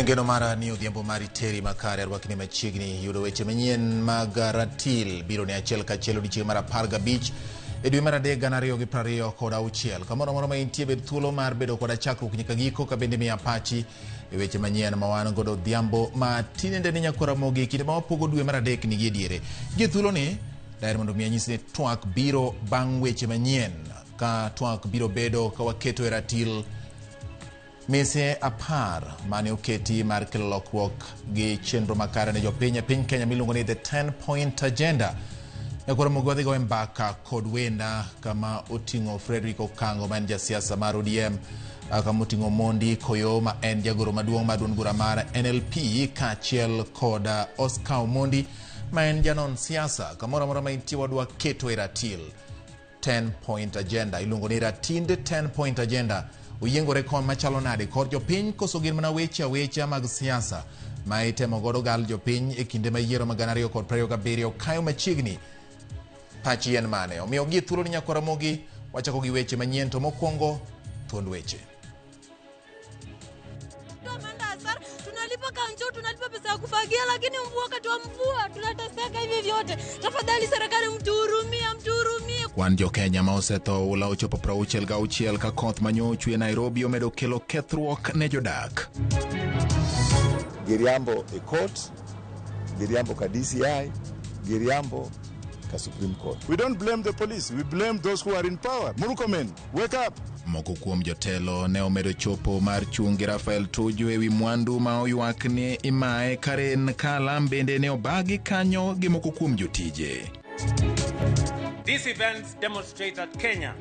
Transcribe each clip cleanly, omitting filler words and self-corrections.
Geno mara ni odhiambo mari teri makare arwakni machiegni yudo weche manyien mag ratil biro ne achiel kachiel odiochieng' mar 15 e dwe mar 2026 kamoro moro ma intie bed thuolo mar bedo koda chakruok nyaka giko ka bende miya pachi e weche manyien ma wan godo odhiambo ma tinende ni nyakora mogi kinde ma wapogo dwe mar 3 ni diere gi thuolo ni daher mondo mi anyisi ni twak biro bang' weche manyien ka twak biro bedo ka waketo e ratil mise 10 mane oketi mar kelo lokruok gi chenro makare ne jopiny e piny Kenya miluongo ni the 10-point agenda. Nyakora mogwadhi go mbaka kod wenda kama oting'o Frederick Okango ma en jasiasa mar ODM, kama oting'o Mondi Koyo ma en jagoro maduong' mar duond bura mar NLP kaachiel kod Oscar Omondi ma en janon siasa. Kamoro amora ma intie wadwa keto e ratil 10-point agenda, iluongo ni ratinde 10-point agenda. Uyiengore kon machalo nade kod jopiny koso gin mana weche mag siasa ma itemo godo gal jopiny e kinde ma yiero mag 2027 kayo machiegni. Pachi en mane omiyo gi thuolo ni nyakora mogi wachako gi weche manyien to mokwongo thuond weche. Tunalipa kanjo, tunalipa pesa ya kufagia, lakini mvua wakati wa mvua tunateseka hivi vyote. Tafadhali serikali mtuhurumie. Kwan jo Kenya ma osetho ula ochopo 66 ka koth manyochwe Nairobi omedo kelo kethruok ne jodak. Giriambo e court, Giriambo ka DCI, Giriambo ka Supreme Court. We don't blame the police, we blame those who are in power. Murkomen, wake up! Moko kuom jotelo ne omedo chopo mar chungi Rafael Tuju ewi mwandu ma oywak ni imae Karen Kalam bende ne obagi kanyo gi moko kuom jotije. These events demonstrate that Kenya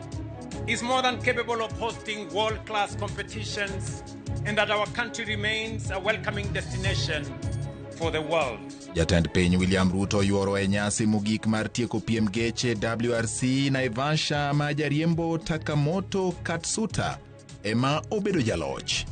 is more than capable of hosting world-class competitions and that our country remains a welcoming destination for the world. Jatend piny William Ruto yuoro e nyasi mogik mar tieko piem geche WRC Naivasha ma jariembo Takamoto Katsuta ema obedo jaloch.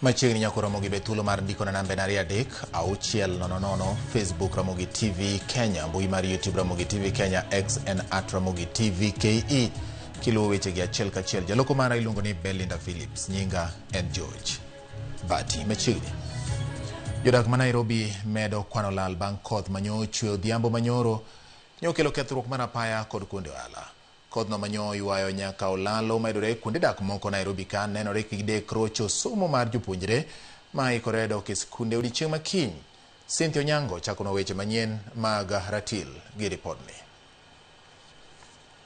Machiegni nyakora mogi betulo mar ndiko na nambe nari adek auchiel nonono Facebook Ramogi TV Kenya, mbui mar YouTube Ramogi TV Kenya, X and at Ramogi TV KE. Kilo weche gi achiel kachiel. Jaloko mara iluongo ni Belinda Phillips, nyinga en George Bati. Machiegni jodak ma Nairobi medo kwano lal bang' koth manyochwe odhiambo manyoro nyokelo kethruok mar apaya kod kuonde ohala. Kodno manyo ywayo nyaka olalo medore kuonde dak moko Nairobi ka nenore kidek rocho somo mar jopuonjre ma ikore dok e skunde odiochieng' makiny. Cynthia Onyango chakono weche manyien mag ratil gi ripodni.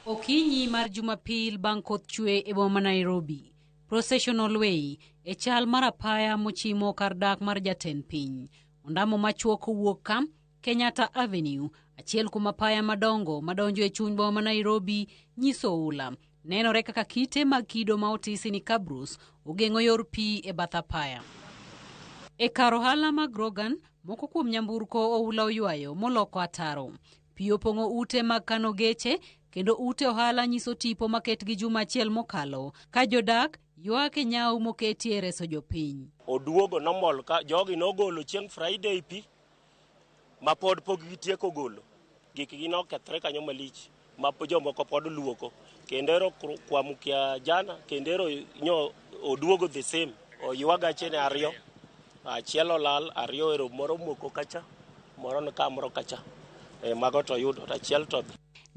Okinyi mar Jumapil bang' koth chwe e boma Nairobi, Processional Way e chal mar apaya mochimo kar dak mar jatend piny. Ondamo machuok wuok kam Kenyatta Avenue, achiel kuma apaya madongo madonjo e chuny boma Nairobi nyiso ula. Nenore kaka kite mag kido ma otisi ni kabrus ogeng'o yor pi e bath apaya. E kar ohala mag Rogan, moko kuom nyamburko oula oywayo moloko ataro. Pi opong'o ute mag kano geche kendo ute ohala nyiso tipo maket gi juma achiel mokalo ka jodak ywak e nyau moketi e reso jopiny. Oduogo nomol ka jogi nogolo chieng' Friday pi ma pod pok gitieko golo gikgi nokethre kanyo malich ma jomoko pod luoko kendero kwamukia jana kendero nyo oduogo the same oywaga chene ariyo achiel olal ariyo ero moro moko kacha moro ka moro kacha mago to yudo achiel to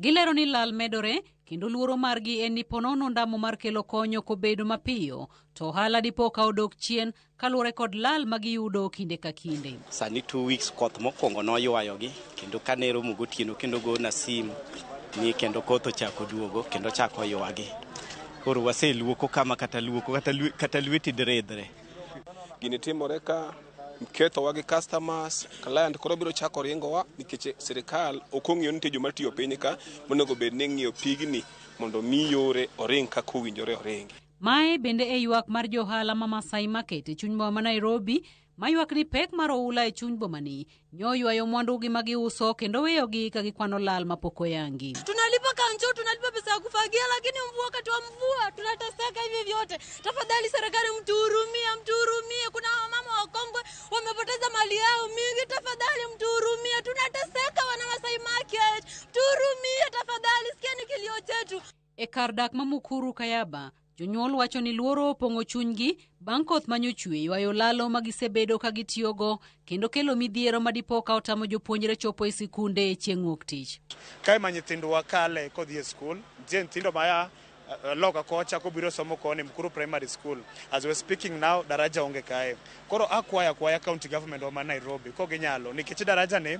gilero ni lal medore kendo luoro margi en ni ponono ndamo mar kelo konyo kobedo mapiyo to ohala dipo ka odok chien kaluwore kod lal magiyudo kinde ka kinde. Sani 2 weeks koth mokwongo noywayogi kendo kanero mugotieno kendo go na sim ni kendo koth ochako duogo kendo chako ywagi. Koro waseluoko kama kata lweti dredre. Gini timore ka ketho wagi customers client koro biro chako ringowa nikech sirikal okong'iyo nitie joma tiyo piny ka monego bed ni ng'iyo pigni mondo mi yore oring ka kowinjore oringi. Mae bende e ywak mar johala ma Masai Market e chuny boma Nairobi mayuak ni pek mar oula e chuny bomani nyo ywayo mwandugi ma giuso kendo weyogi ka gikwano lal mapok oyangi. Tunalipa kanjo, tunalipa pesa ya kufagia, lakini mvua wakati wa mvua tunateseka hivi vyote. Tafadhali serikali mtuhurumie. Kuna wamama wakongwe wamepoteza mali yao mingi, tafadhali mtuhurumie. Tunateseka wana Masai Market. Mtuhurumie tafadhali, sikieni kilio chetu. E kar dak ma Mukuru Kayaba, jonyuol wacho ni luoro opong'o chunygi bang' koth manyochwe ywayo lalo ma gisebedo ka gitiyogo kendo kelo midhiero madipo ka otamo jopuonjre chopo e sikunde chieng' wuok tich. Kae ma nyithindwa kale kodhi e skul, nyithindo maya loka kocha kobiro somo koni Mukuru Primary School. As we're speaking now, daraja onge kae. Koro akwaya county government wa Nairobi ko ginyalo nikech daraja ne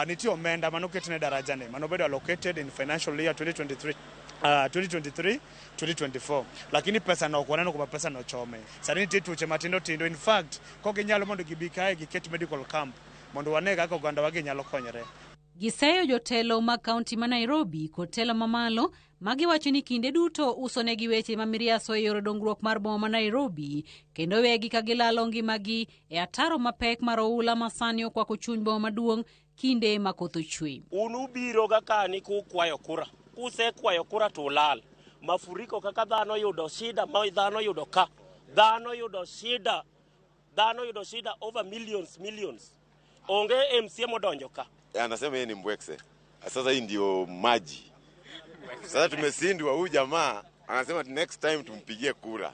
nitie omenda manoketne daraja ne manobedo allocated in financial year 2023-2024, lakini pesa no kwaneno kwa pesa no chome. Sani nitie tuoche matindo tindo. In fact, ko ginyalo mondo gibi kae giket medical camp mondo wanega ka oganda wagi nyalo konyre. Giseyo jotelo mag kaunti ma Nairobi kod telo mamalo magiwacho ni kinde duto uso negi weche ma miriaso e yore dongruok mar boma ma Nairobi kendo wegi ka gilalo ngimagi e ataro mapek mar oula masani okwako chuny boma maduong' kinde ma koth ochwe. Unubiro ga kani kukwayo kura. Kusekwayo kura to lal. Mafuriko kaka dhano yudo shida, ma dhano yudo ka. Dhano yudo shida over millions. Onge MCA modonjo ka. Anasema yeye ni mbwekse. Sasa hii ndio maji. Sasa tumesindwa, huyu jamaa anasema next time tumpigie kura.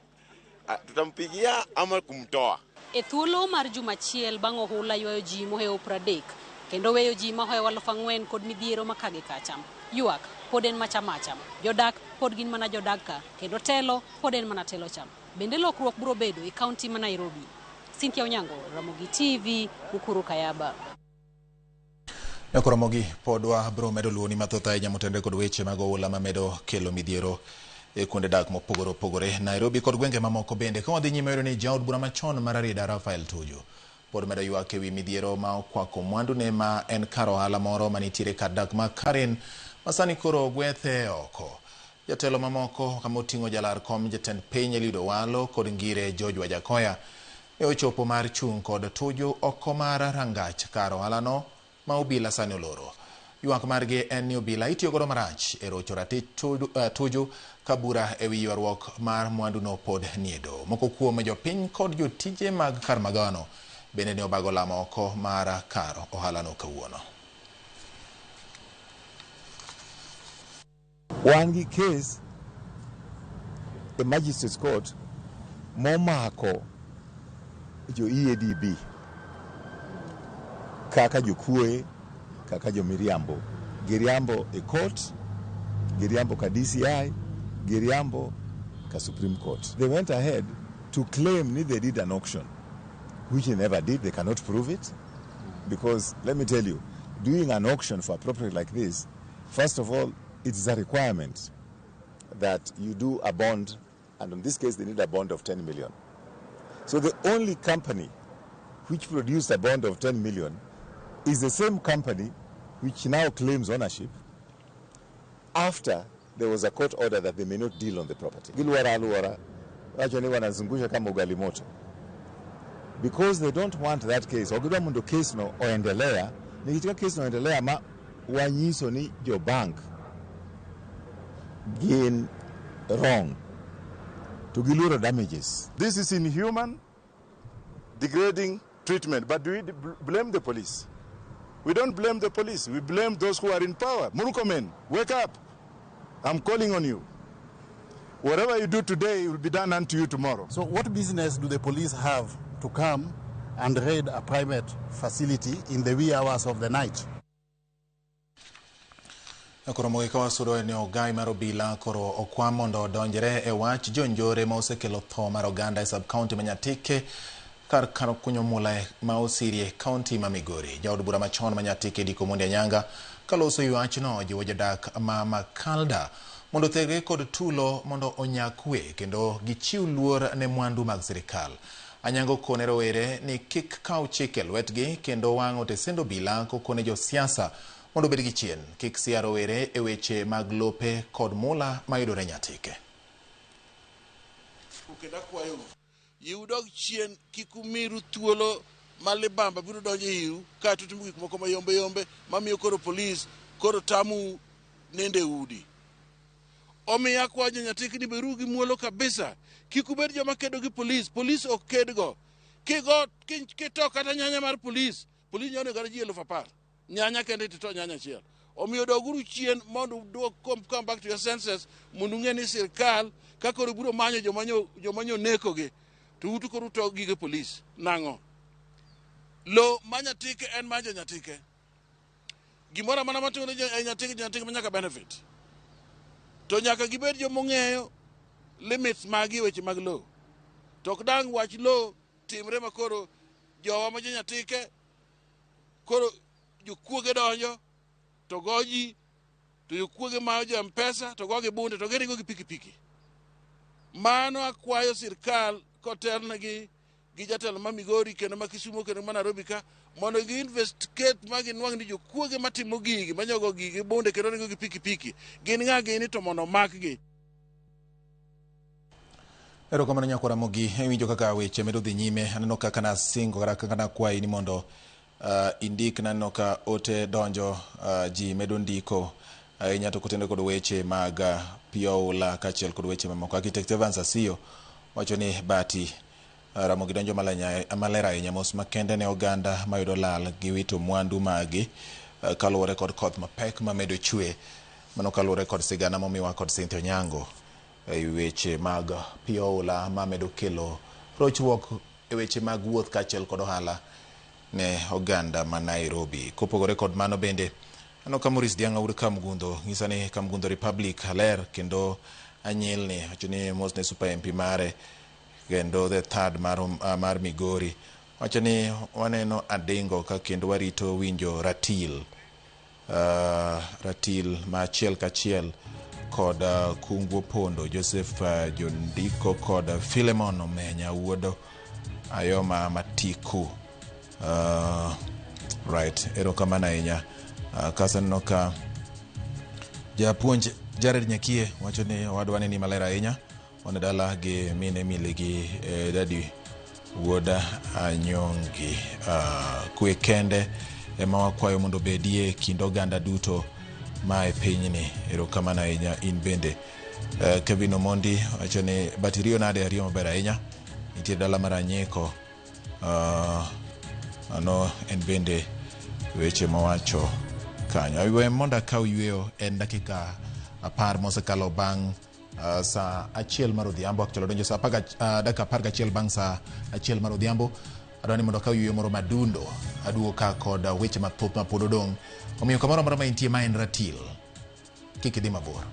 Tutampigia ama kumtoa. E thuolo mar jumachiel bang' ohula ywayo ji mohewo 30 kendo weyo ji mohewo 4,000 kod midhiero makage kacham. Yuak pod en macham. Jodak pod gin mana jodak ka kendo telo pod en mana telo cham. Bende lokruok biro bedo e kaunti ma Nairobi. Cynthia Onyango, Ramogi TV, Mukuru Kayaba. Ramogi podwa bro medo luoni mathoth ahinya motendre kod weche mag oula ma medo kelo midhiero e kuonde dak mopogore Nairobi kod gwenge mamoko bende. Ka wadhi nyime yudo ni jaod bura machon mar Arida Rafael Tuju pod medo ywak ewi midhiero ma okwako mwandune ma en kar ohala moro manitiere kar dak ma Karen masani koro gwethe oko. Jatelo mamoko kama oting'o jalar kom jatend piny Eliud Walo kod ngire George Wajakoya e ochopo mar chung' kod Tuju oko mar rangach kar ohalano ma obila sani oloro. Ywak margi en ni obila itiyo godo marach e rocho ratich Tuju kabura ewi ywaruok mar mwanduno pod niedo. Moko kuom jopiny kod jotije mag kar magano bende ne obago lamo oko mar kar ohalano kawuono. Wangi case the magistrates court momako jo EADB kaka jokue kaka jo miriambo giriambo e court, giriambo ka DCI, giriambo ka Supreme Court. They went ahead to claim that they did an auction, which they never did. They cannot prove it because let me tell you, doing an auction for a property like this, first of all, it's a requirement that you do a bond, and in this case they need a bond of 10 million. So the only company which produced a bond of 10 million is the same company which now claims ownership after there was a court order that they may not deal on the property. Because they don't want that case. Ogidamundo case no oendelea, nikitika case no oendelea ma wanyiso ni your bank gain wrong to giluro damages. This is inhuman, degrading treatment. But do we blame the police? We don't blame the police. We blame those who are in power. Murkomen, wake up. I'm calling on you. Whatever you do today will be done unto you tomorrow. So what business do the police have to come and raid a private facility in the wee hours of the night? Koro mogikawa sudo ni ogai mar obila koro okwam mondo odonjre e wach jonjore ma osekelo tho mar oganda e sub-county ma Nyatike kar kunyo mula ma osirie county ma Migori. Jaod bura machon ma Nyatike Diko Mundi Anyanga kaloso ywachno jiwo jodak ma Makalda mondo thege kod tulo mondo onyakwe kendo gichiw luor ne mwandu mag sirikal. Anyango kone rowere ni kik kaw chik e lwetgi kendo wang'o tesendo obila kokone josiasa mondo bed gi chien kik sia rowere e weche mag lope kod mula mayudore Nyatike. Ukenda kwayo yudog chien kikumiru thuolo malibamba biro donjo iu ka tutimo gik moko mayombe mamiyo koro polis koro tamu nende udi. Omiyo akwayo nyathi ni beru gi muolo kabisa. Kik ubed joma kedo gi polis ok kedgo. Kito kata nyanya mar polis nyone gar ji 10,000. Nyanya kende to nyanya achiel. Omiyo doguru chien mondo come back to your senses mondo ng'e ni sirkal ka koro biro manyo jomanyo nekogi to utu koro to gige polis nang'o. Lo manyatike en majo nyatike. Gimora mana matimo ne nyatike manyaka benefit. To nyaka gibed jomong'eyo limits magi weche mag lo. Tok dang wach lo timre makoro jowa ma nyatike koro jokuoge donjo to goji to jokuoge ma jo mpesa to gogi bunde to geringo gi pikipiki. Mano akwayo sirkal kotelnegi gi jatelo ma Migori kendo ma Kisumu kendo ma Nairobi ka mondo gi investigate magi nwang' ni jokuoge matimo gigi manyogo gigi bunde kendo ringo gi pikipiki gin ng'a gini to mondo makgi. Erokamano nyakwara Mogi, winjo kaka weche medo dhi nyime. Aneno kaka nasingo kaka nakwayi ni mondo indik naneno ka ote donjo ji medo ndiko ahinya to kotende kod weche mag pioula kachiel kod weche mamoko. Architect Evans Asiyo wacho ni bati Ramogi donjo malera ahinya mos makende ne oganda mayudo lal gi wito mwandu magi kaluwore kod koth mapek mamedo chwe. Mano kaluwore kod sigana momiwa kod Cynthia Onyango weche mag pioula mamedo kelo rochruok e weche mag wuoth kachiel kod ohala ne oganda ma Nairobi. Kopogore kod mano bende ano ka Maurice Dianga ur Kamgundo ng'isa ni Kamgundo Republic haler kendo anyil ni wacho ni mos ne super MP mare kendo the third mar Migori wacho ni waneno adingo ka kendo warito winjo ratil ma achiel kachiel kod Kungu Pondo Joseph Jondiko kod Philemon Omenya wuodo Ayoma Matiku. Right, erokamano ahinya. Kasaneno ka japuonj Jared Nyakie wacho ni wadwane ni malera ahinya wan dala gi mine miligi dadi wuoda Anyongi kwe kende ema wakwayo mondo bedie kind oganda duto ma e pinyni. Erokamano ahinya in bende. Kevin Omondi wacho ni batirio nade ariyo maber ahinya nitie dala mar Anyeko. Ano en bende weche mawacho kanyo. Awiwe monda kaw yueyo en dakika 10 mosekalo bang' sa achiel mar odhiambo. Actually donjo sa dakika 11 bang' sa achiel mar odhiambo. Adwani mondo kaw yueyo moro madundo aduo ka kod weche mathoth ma pod odong'. Omiyo kamoro amora ma intie ma en ratil kik idhi mabor.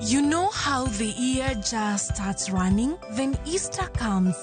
You know how the year just starts running? Then Easter comes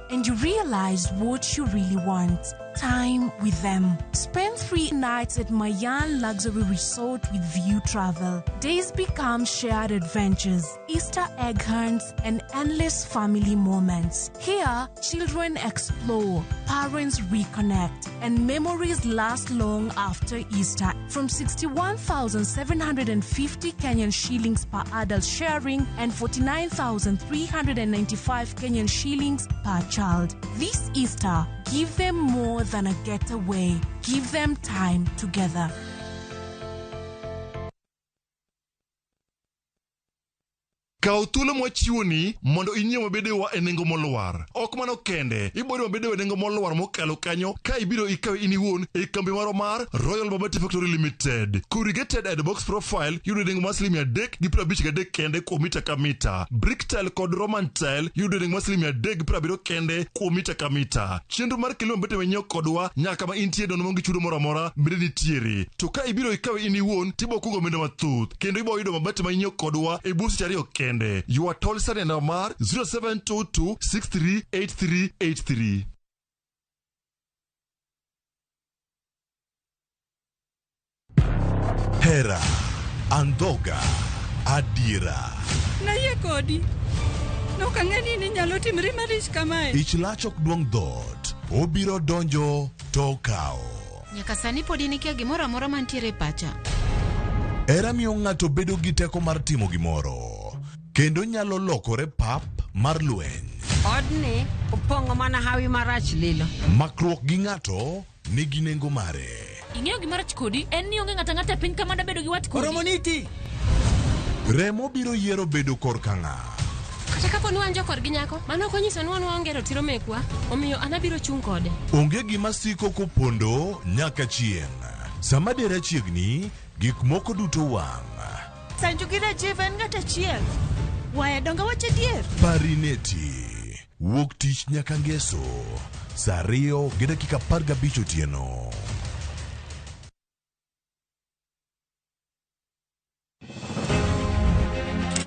and you realize what you really want. Time with them. Spend 3 nights at Manyien Luxury Resort with View Travel. Days become shared adventures, Easter egg hunts, and endless family moments. Here, children explore, parents reconnect, and memories last long after Easter. From 61,750 Kenyan shillings per adult sharing and 49,395 Kenyan shillings per child. This Easter, give them more than a getaway. Give them time together. Kaw thuolo mwachiwoni mondo inyiew mabedewa e nengo molwar. Ok mano kende, ibiro mabedewa e nengo molwar mokalo kanyo ka ibiro ikaw in iwuon e kambi maro mar Royal Babati Factory Limited. Corrugated and box profile yudo nengo mar $353 kende kuom mita ka mita. Brick tile kod Roman tile yudo nengo mar $370 kende kuom mita ka mita. Chenro mar kelo mabete wenyeo kodwa nyaka ma intie dono mongi chudo moro amora bende nitiere. To ka ibiro ikaw in iwuon tibo kungo mendo mathoth kendo ibo yudo mabete ma inyiew kodwa e busi ariyo kende. You are told Sunday number 0722638383. Hera, Andoga, Adira. Na ye kodi. No kangeni ni nyalo timri marich kamae. Ich lach ok duong' dhoot. Obiro donjo to kao. Nyaka sani pod nikia gimoro amora mantiere pacha. Era miyo ng'ato bedo gi teko mar timo gimoro, kendo nyalo lokore pap mar lweny. Odni opong'o mana hawi marach lilo. Makruok gi ng'ato nigi nengo mare. Ing'eyo gimarach kodi en ni onge ng'ata piny kama da bedo gi wat kodi. Oromoniti. Remo biro yiero bedo korka ng'a. Kata kapo ni wanjo kod gi nyako, mano ok onyiso ni wan waonge ratiro mekwa, omiyo an abiro chung' kode. Onge gima siko kopondo nyaka chieng'. Sama dera chiegni, gik moko duto wang'. Sanju gi Rajiv en ng'at achiel. Waya donga wache dier. Parineti. Wuok tich nyaka ngeso. Saa 2:15 otieno.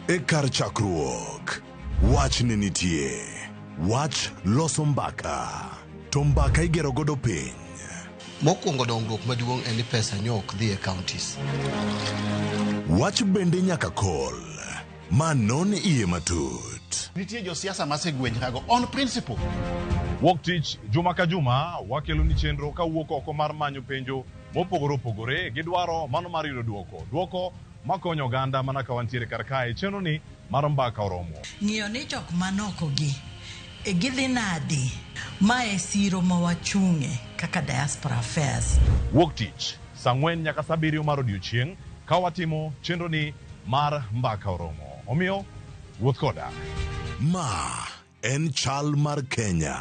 E kar chakruok, wach ne nitie. Wach loso mbaka. To mbaka igero godo piny. Mokwongo dongruok maduong' en ni pesa nyok dhi e counties. Wach bende nyaka kol. Manon iye matut. Nitie josiasa masegwenyrago on principle. Wuok tich juma ka juma wakelo ni chenro ka wuok oko mar manyo penjo mopogore opogore gidwaro mano mar yudo duoko makonyo oganda mana ka wantiere kar kae chenro ni mar mbaka oromo. Ng'iyo ni jok manoko gi gidhi nadi mae siro mawachung'e kaka diaspora affairs. Wuok tich saa 4 nyaka saa 7 mar odiochieng' ka watimo chenro ni mar mbaka oromo. Omiyo wuoth koda. Ma en chal mar Kenya.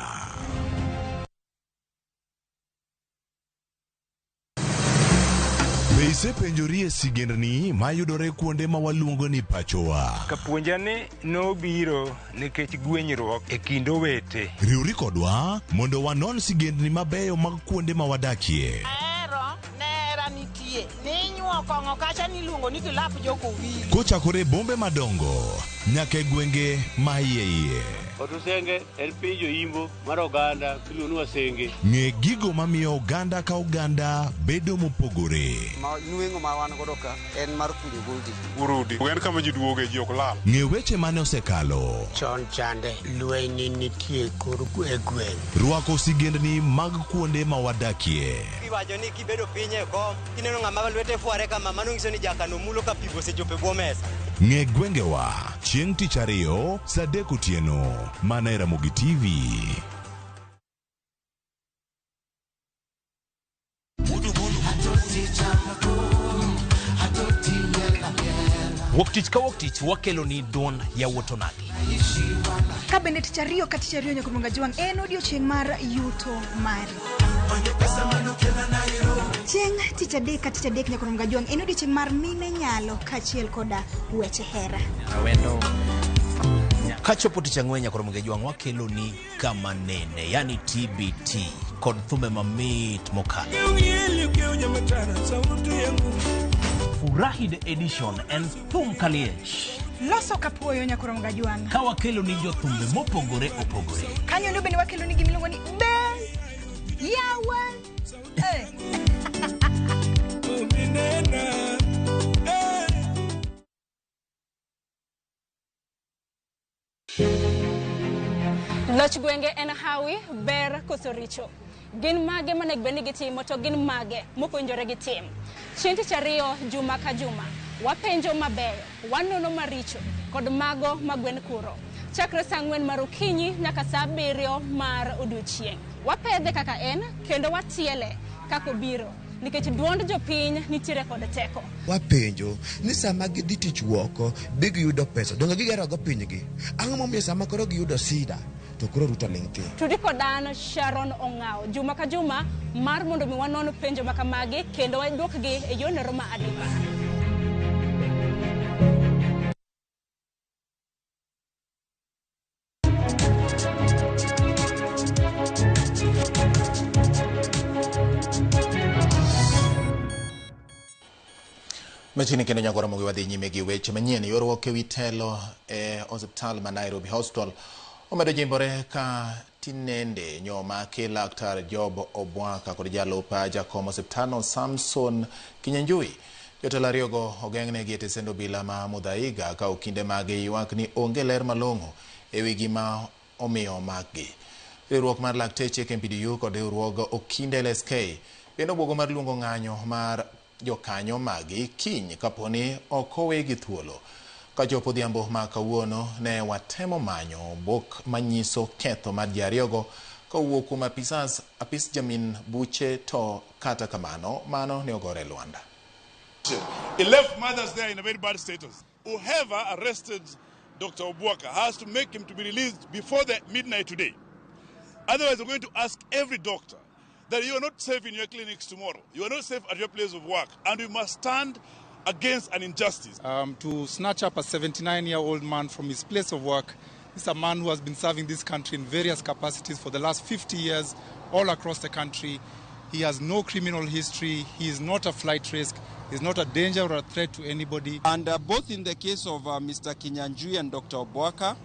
Be isepenjori e sigendni mayudore kuonde ma waluongo ni pachowa? Kapuonjani nobiro nikech gwenyruok e kind owete. Riwri kodwa mondo wanon sigendni mabeyo mag kuonde ma wadakie. Nera nitie. Ninyuo kong'o kacha niluongo ni kilap joko wili. Kochakore bombe madongo nyaka e gwenge ma iye. Otosenge en piny joimbo mar oganda kiluonu wasenge. Ng'e gigo mamiyo oganda ka oganda bedo mopogore. Nweng'o ma wan godo ka en mar kunyo goldi. Urudi. En kama ji duoge ji ok lal. Ng'e weche mane osekalo. Chon chande lweny nitie kor gweng'. Rwako sigendni mag kuonde ma wadakie. Iwacho ni kibedo piny e kom, kineno ng'ama lwete fuare kama mano nyiso ni jakano mulo ka pigo sechope bwo mesa. Ng'e gwengewa chieng' tich ariyo saa 3 otieno mana e Ramogi TV. Wuok tich ka wuok tich wakelo ni don ya wotonagi. Kabende tich ariyo ka tich ariyo nyaka jwang' en odiochieng' mar yuto mari. Chieng' tich adek ka tich adek nyaka jwang' en odiochieng' mar mine nyalo kachiel koda weche hera. Awendo kachopo tich ang'wen nyaka jwang' wakelo ni kama nene yani TBT kod thumbe mamit mokalo. Furahid edition en thum kaliech. Loso kapuoyo nyaka jwang'. Ka wakelo ni jothumbe mopogore opogore. Kanyo ndo bende wakelo ni gimiluongo ni Ben Yawan. Loch gwenge en hawi ber koso richo. Gin mage manego bed ni gitimo to gin mage mokowinjore gitim. Chieng' tich ariyo juma ka juma wapenjo mabeyo, wanono maricho kod mago magwen kuro. Chakre saa 4 mar okinyi nyaka saa 7 mar odiochieng'. Wapedhe kaka en kendo watiele kako biro nikech duond jopiny nitiere kod teko. Wapenjo ni sama gidhi tich woko big yudo pesa donge gigero go pinygi. Ang'o momiyo sama koro giyudo sida to koro ruto lingti. Tudi kodan Sharon Ong'ao juma ka juma mar mondo mi wanon penjo makamagi kendo waduokgi e yonero ma adipa. Machini kendo nyagora mogi wadhi nyime gi weche manyien. Yorruok ewi telo e osiptal ma Nairobi Hospital omedo jimbore ka tinende nyoma ke laktar Job Obwaka kod jalupa jakom osiptalno Samson Kinyanjui. Jotelo ariyogo ogeng'negi e tesend obila ma Muthaiga ka okinde mage ywak ni onge ler malong'o ewi gima omiyo makgi. riwruok mar lakteche KMPDU kod riwruog Okinde LSK bende obwogo mar luongo ng'anyo mar jokanyo magi kiny kaponi ok owegi thuolo. Kachopo odhiambo ma kawuono ne watemo manyo bok manyiso ketho mar ji ariyogo kowuok kuom apis jamin buche, to kata kamano mano ne ogore Luanda. It left mothers there in a very bad status. Whoever arrested Dr. Obwaka has to make him to be released before the midnight today. Otherwise, we're going to ask every doctor that you are not safe in your clinics tomorrow. You are not safe at your place of work. And we must stand against an injustice. To snatch up a 79-year-old man from his place of work. This is a man who has been serving this country in various capacities for the last 50 years all across the country. He has no criminal history. He is not a flight risk. He is not a danger or a threat to anybody. And both in the case of Mr. Kinyanjui and Dr. Obwaka,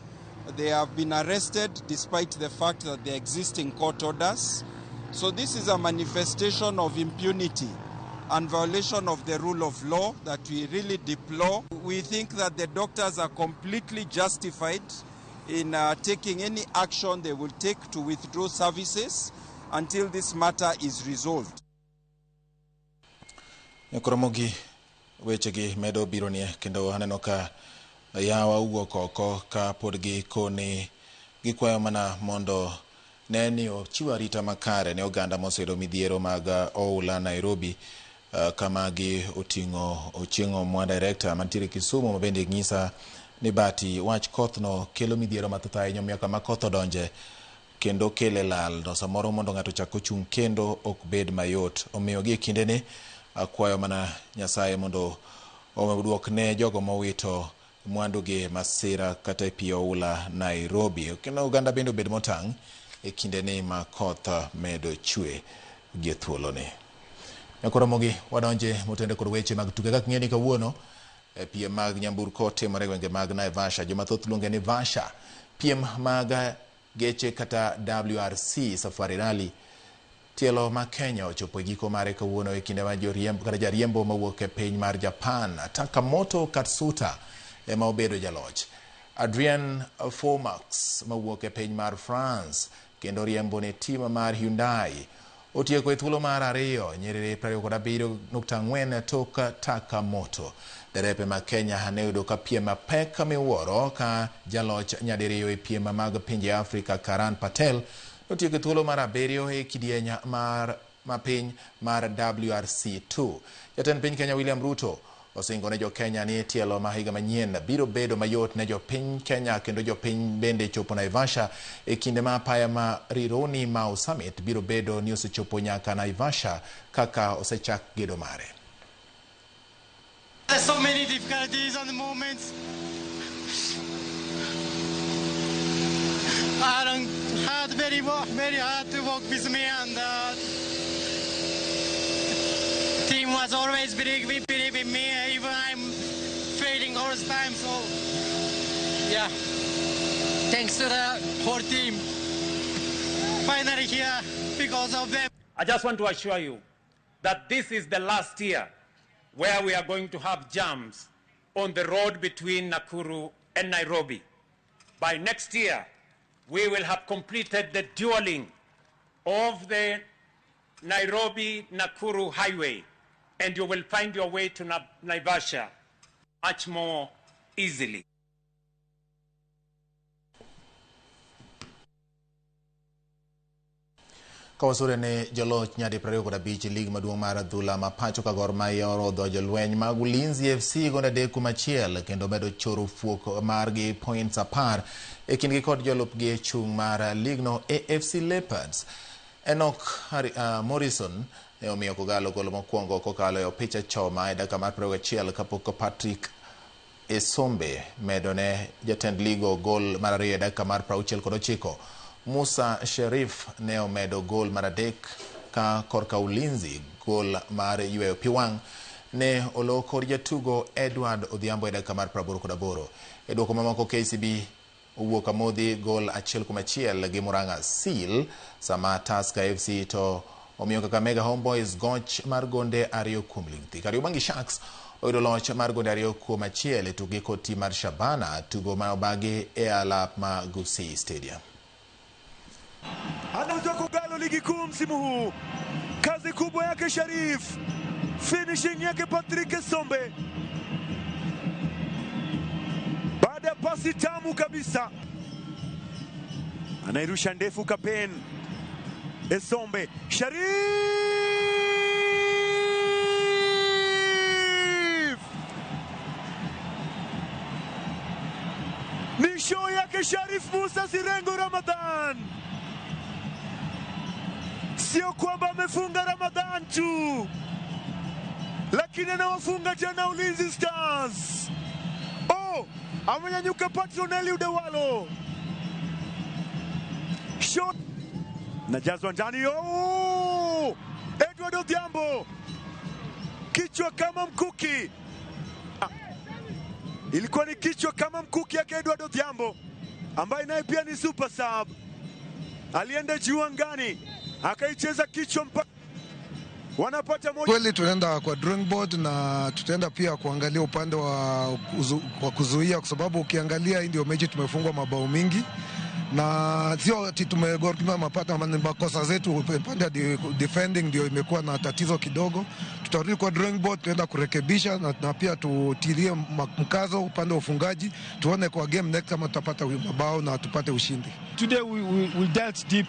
they have been arrested despite the fact that they exist in court orders. So this is a manifestation of impunity and violation of the rule of law that we really deplore. We think that the doctors are completely justified in taking any action they will take to withdraw services until this matter is resolved. Nekoromogi wechegi medo bironie kendo aneno ka yawa ugo koko ka podgi koni gikwayo mana mondo neni ochiw arita makare ne oganda mosedo midhiero mag oula Nairobi, kama gi oting'o mwa director mantiere Kisumu mabende ng'isa ni bati wach kothno kelo midhiero mathoth ahinya, omiyo kama koth odonje kendo kele lal to samoro mondo ng'ato chak ochung' kendo ok bed mayot. Omiyo gi kindeni akwayo mana Nyasaye mondo oduok ne jogo mowito mwandu gi masira kata pi oula Nairobi, kendo oganda bende obed motang' e kindeni ma koth medo chwe gi thuoloni. Nekoromogi wadonje motende kod weche mag tuke. Kaka ng'eni kawuono piem mag nyamburko timore gwenge mag Naivasha, jomathoth luonge ni Vasha. Piem mag geche kata WRC Safari Rally tielo ma Kenya ochopo giko mare kawuono e kinde ma jariembo mawuok e piny mar Japan Takamoto Katsuta ema obedo jaloch. Adrian Formax mawuok e piny mar France kendo riembo ne tim mar Hyundai otieko e thuolo mar ariyo nyiriri 27.4 tok Takamoto. Derepe ma Kenya ne yudo ka piem mapek miwuoro ka jaloch nyadiriyo e piem mag pinje Afrika Karan Patel otieko e thuolo mar abiriyo e kidieny mar mapiny mar WRC2. Jatend piny Kenya William Ruto osingo ne jo Kenya ni tielo ma higa manyien biro bedo mayot ne jo piny Kenya, kendo jo piny bende chopo Naivasha e kinde ma apaya ma Rironi Mau Summit biro bedo ni osechopo nyaka Naivasha kaka osechak gedo mare. There's so many difficulties on the moment. I had very hard to work with me, and team was always believing in me, even I'm failing all the time. So yeah, thanks to the whole team. Finally here because of them. I just want to assure you that this is the last year where we are going to have jams on the road between Nakuru and Nairobi. By next year, we will have completed the dualling of the Nairobi-Nakuru highway, and you will find your way to Naivasha much more easily. Kawasure ne joloch nyadi 25 lig maduong' mar adhula ma pacho ka Gor Mahia orodho jolweny mag Ulinzi FC gonda 3-1 kendo medo choro fuok margi points 10 e kindgi kod jolupgi e chung' mar ligno AFC Leopards. Enoch Morrison ne omiyo kogalo golo mokwongo kokalo e opich achoma e dakika mar 21 kapok Patrick Esombe medo ne jatend ligo gol mar ariyo e dakika mar 69. Musa Sherif ne omedo gol mar adek ka korka Ulinzi gol mar yweyo piwang' ne oloko jatugo Edward Odhiambo e dakika mar 88. E duoko mamoko KCB owuok amodhi gol 1-1 gi Murang'a Seal sama Tusker FC to omiyo Kakamega Homeboys goch mar gonde 2-0. Kariobangi Sharks oyudo loch mar gonde 2-1 e tugi kod tim mar Shabana tugo ma obagi e alap ma Gusii Stadium. Anataka kugalo ligi kuu msimu huu. Kazi kubwa yake Sharif, finishing yake Patrick Sombe. Baada ya pasi tamu kabisa, anairusha ndefu Kapen. Esombe, Sharif! Ni show yake Sharif Musa Sirengo Ramadhan. Sio kwamba amefunga Ramadhan tu, lakini anawafunga jana Ulinzi Stars. Oh, amenyanyuka Patron Udawalo. Shot najazwa ndani. Oh, Edward Odhiambo, kichwa kama mkuki. Ilikuwa ni kichwa kama mkuki yake Edward Odhiambo, ambaye naye pia ni super sub. Alienda juu angani, akaicheza kichwa mpaka wanapata moja. Kweli tunaenda kwa drawing board na tutaenda pia kuangalia upande wa kuzuia, kwa sababu ukiangalia hii ndio mechi tumefungwa mabao mingi na sio ati tumegorima mapata makosa zetu. Upande wa defending ndio imekuwa na tatizo kidogo. Tutarudi kwa drawing board, tuenda kurekebisha na pia tutilie mkazo upande wa ufungaji, tuone kwa game next kama tutapata mabao na tupate ushindi. Today we dealt deep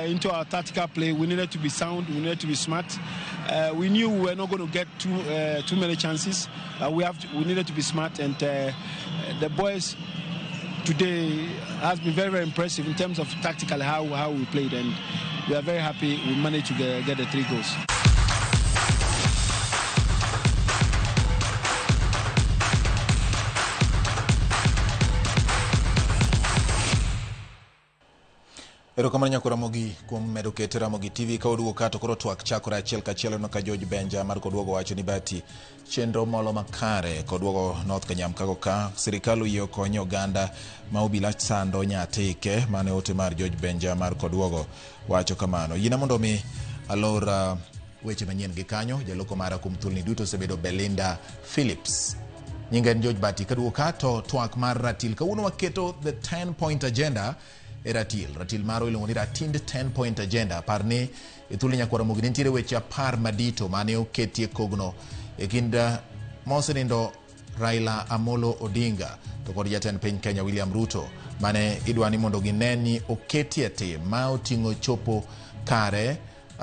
into our tactical play. We needed to be sound, we needed to be smart. We knew we were not going to get too many chances. We needed to be smart, and the boys today has been very, very impressive in terms of tactically how we played, and we are very happy we managed to get the 3 goals. Erokamano Nyakuramogi kuom medo keto Ramogi TV ka oduogo kato koro twak chakore achiel kachiel no ka George Benja mar kodwogo wacho ni bati chenro molo makare kodwogo North Kanyamkago ka sirikal oyie konyo oganda ma obila sando nyatike mane ote mar George Benja mar kodwogo wacho kamano. Yina mondo mi alora weche manyien gi kanyo jaloko mara kum thulni duto sebedo Belinda Phillips. Nyinga en George Bati kadwogo kato twak mar ratil kawuono waketo the 10-point agenda ratil maro iluongo ni Ratind 10-point agenda. Parni ithuli Nyakuramogi nitiere weche 10 madito mane oketie kogno e kind mosenindo Raila Amolo Odinga to kod jatend piny Kenya William Ruto mane idwani mondo gineni oketie tim ma oting'o chopo kare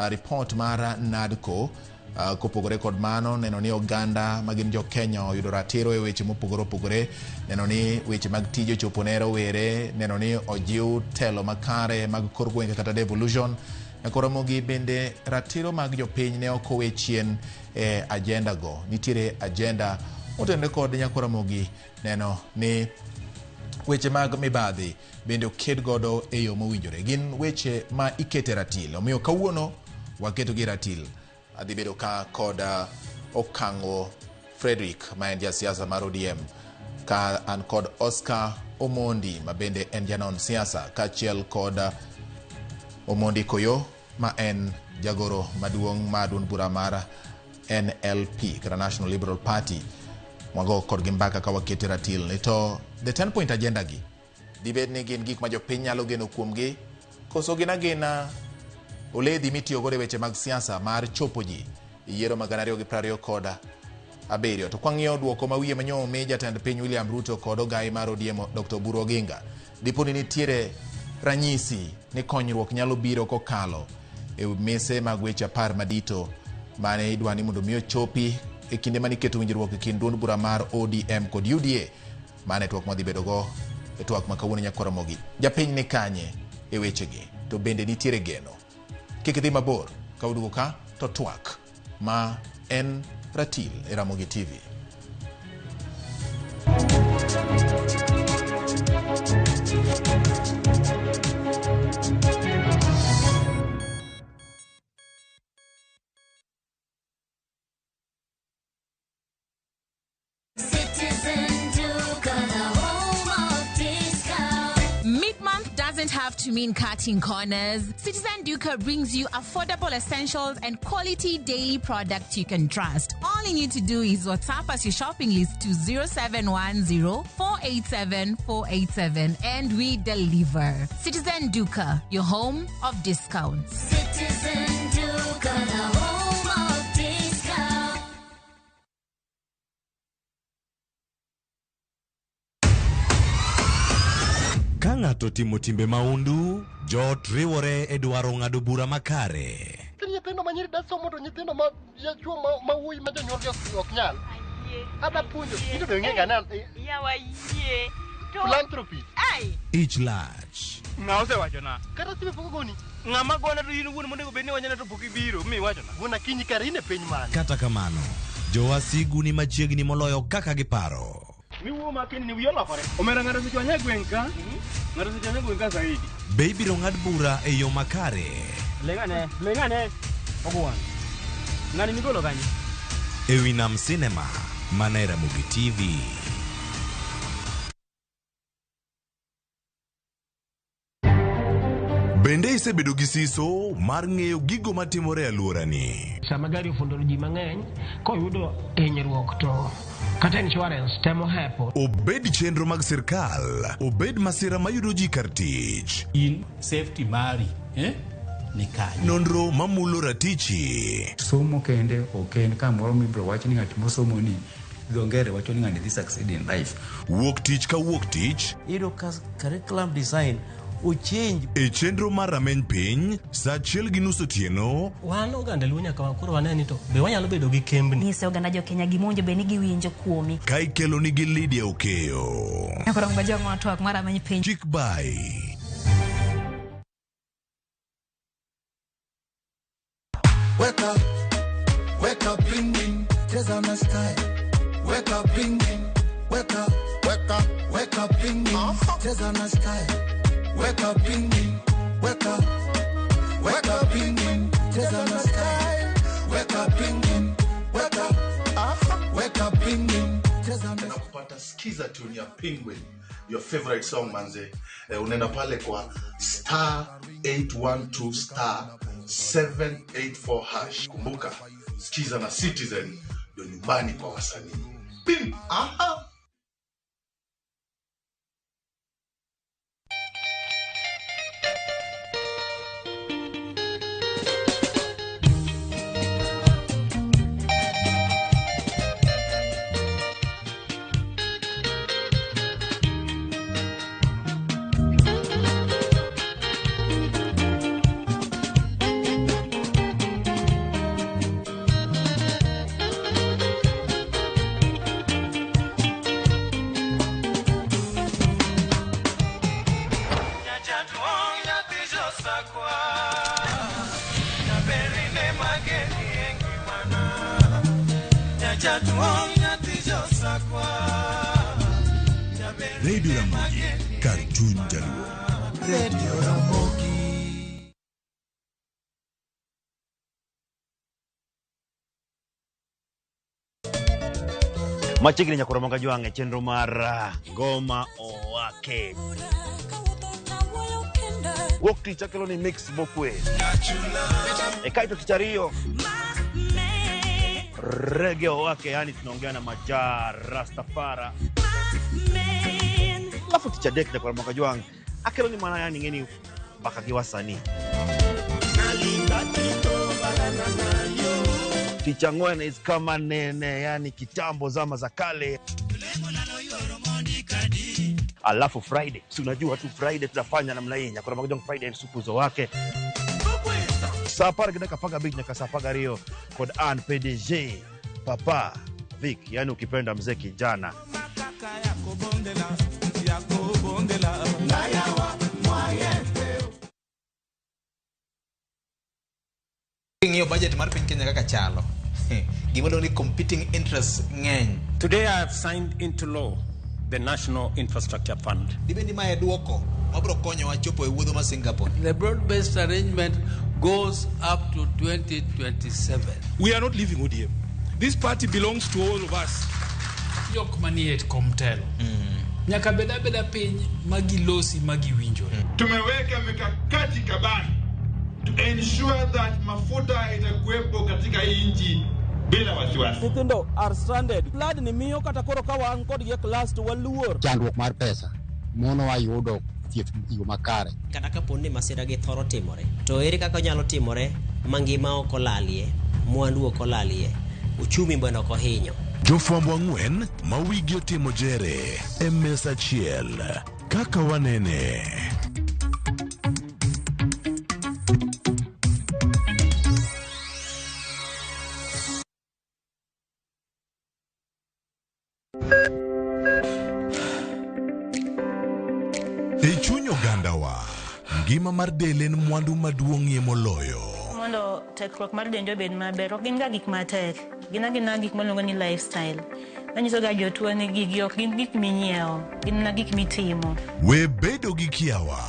report mara NADCO. Kopogore kod mano, neno ni oganda magin jo Kenya oyudo ratiro e weche mopogore opogore, neno ni weche mag tijo chopo ne rowere, neno ni ojiw telo makare mag kor gwenge kata devolution. Nyakuramogi bende ratiro mag jopiny ne okowe chien e agenda go. Nitiere agenda otende kod Nyakuramogi neno ni weche mag mibadhi bende oked godo e yo mowinjore. Gin weche ma ikete ratil, omiyo kawuono waketo gi ratil. Adhi bedo ka kod Okango Frederick ma en jasiasa mar ODM, ka an kod Oscar Omondi ma bende en janon siasa, kachiel kod Omondi Koyo ma en jagoro maduong' ma duond bura mar NLP kata National Liberal Party. Mwago kod gimbaka ka wakete ratil ni to the 10-point agenda gi dibed ni gin gik ma jopiny nyalo geno kuomgi koso gina oledhi mitiyo gore weche mag siasa mar chopo ji yiero mag 2027. To kwang'iyo duoko ma wiye manyo mi jatend piny William Ruto kod ogai mar ODM Dr. Oburu Oginga, dipo ni nitiere ranyisi ni konyruok nyalo biro kokalo e mese mag weche 10 madito mane idwani mondo mi ochopi e kinde mani keto winjruok e kind duond bura mar ODM kod UDA mane twak madhi bedo go e twak ma kawuono Nyakuramogi. Japiny ni kanye e weche gi, to bende nitiere geno. Kik idhi mabor, ka udugo ka to twak ma en ratil e Ramogi TV. Have to mean cutting corners. Citizen Duca brings you affordable essentials and quality daily products you can trust. All you need to do is WhatsApp us your shopping list to 0710-487-487 and we deliver. Citizen Duca, your home of discounts. Citizen Duca, the home of discount. Ka ng'ato timo timbe maundu, jot riwore e dwaro ng'ado bura makare. Nyithindo manyiri da somo to nyithindo ma jachuo ma wuoyi ma jonyuol ok nyal. Ada puonjo, ito do ng'e ganan. Yawa yie. Philanthropy. Ai. Ich lach. Ng'ause wachona. Kata sibe poko goni. Ng'ama gona to in wuon mondo bedni wanyana to pok ibiro mi wachona. Wuona kinyi kare in e piny man. Kata kamano, jowasigu ni machiegni moloyo kaka giparo. Miwuo makeni ni wiyolokore. Omera ng'ato sicho anya gweng' ka. Ng'ato sicho anya gweng' ka zaidi. Be ibiro ng'ad bura e yo makare. Lengane. Ogwan. Ng'ani migolo kanyo. E wi Nam Cinema, Manera Movie TV. Bende isebedo gi siso mar ng'eyo gigo matimore e alworani. Sama gari ofundoro ji mang'eny, koyudo hinyruok to kata insurance temo hepo. Obed chenro mag sirkal, obed masira mayudo ji kar tich. In safety mari, ni kanyo. Nonro mamulo ratichi. Somo kende oken kamoro mibro wacho ni ng'at mosomo ni dongere wacho ni ng'ani dhi succeed in life. Wuok tich ka wuok tich. Iro curriculum design uchenj. E chenro mar rameny piny, sa 1:30 otieno. Wan oganda luo nyaka wakoro waneni to be wanyalo bedo gi kembni. Nyise oganda jo Kenya gimonjo be ni giwinjo kuomi. Ka ikelo nigi Lydia Okeyo. Nyakoro mbajo ng'otwak mar rameny piny. Chik by. Wake up, bling bling, cheza na style. Wake up, bling bling, wake up, bling bling, cheza na style. Wake up, bling bling, wake up, bling bling, cheza na style. Wake up, bling bling, wake up, bling bling, cheza na. Nakupata skiza tune ya Penguin, your favorite song manze. Unaenda pale kwa *812*784#. Kumbuka skiza na Citizen ndio nyumbani kwa wasanii. Pim. Aha. Radio Ramogi, Cartoon Jaluo. Radio Ramogi. Machiegni nyakoromonga jwange chenro mar ngoma owake. Wuok tich akelo ni mix bokwe. Kaito kichario. Reggae owake, yani tunaongea na majar Rastafara. Alafu ticha dek nyakoromonga jwange akelo ni mana yani ngeni baka kiwasani. Ticha ngwene is kama nene, yani kitambo zama za kale. Alafu Friday, si unajua tu Friday tunafanya namna hii, nyakora magojong Friday ni supuzo wake. Sapara kidaka paga beat na kasapaga rio kod an PDG Papa Vic, yani ukipenda mzee kijana. Ng'iyo budget mar piny Kenya kaka chalo. Gimolo ni competing interests ng'eny. Today I have signed into law the National Infrastructure Fund. Dibendi ma eduoko mabro konyo wa chopo e wuodho ma Singapore. The broad-based arrangement goes up to 2027. We are not leaving ODM. This party belongs to all of us. Yok maniet komtelo. nyaka beda piny magilosi magiwinjore. Tumeweka mikakati kabambe to ensure that mafuta itakuwepo katika hii nchi bila wasiwasi. Nyithindo are stranded. Flood ni miyo kata koro ka wan kod ye class to waluor. Chandruok mar pesa mono wayudo thieth yo makare. Kata kapo ni masira gi thoro timore, to ere kaka nyalo timore mangima ok olalie, mwandu ok olalie, uchumi bwana ok ohinyo. Jofwambo ang'wen ma wigi otimo jere e mesa achiel kaka wanene. E chuny ogandawa, ngima mar del en mwandu maduong'ie moloyo. Mondo tekruok mar dende obed maber, ok gin ga gik matek. Gin gik maluongo ni lifestyle. Manyiso ga jotuo ni gigi ok gin gik minyiewo, gin gik mitimo. We bedo gi kiawa,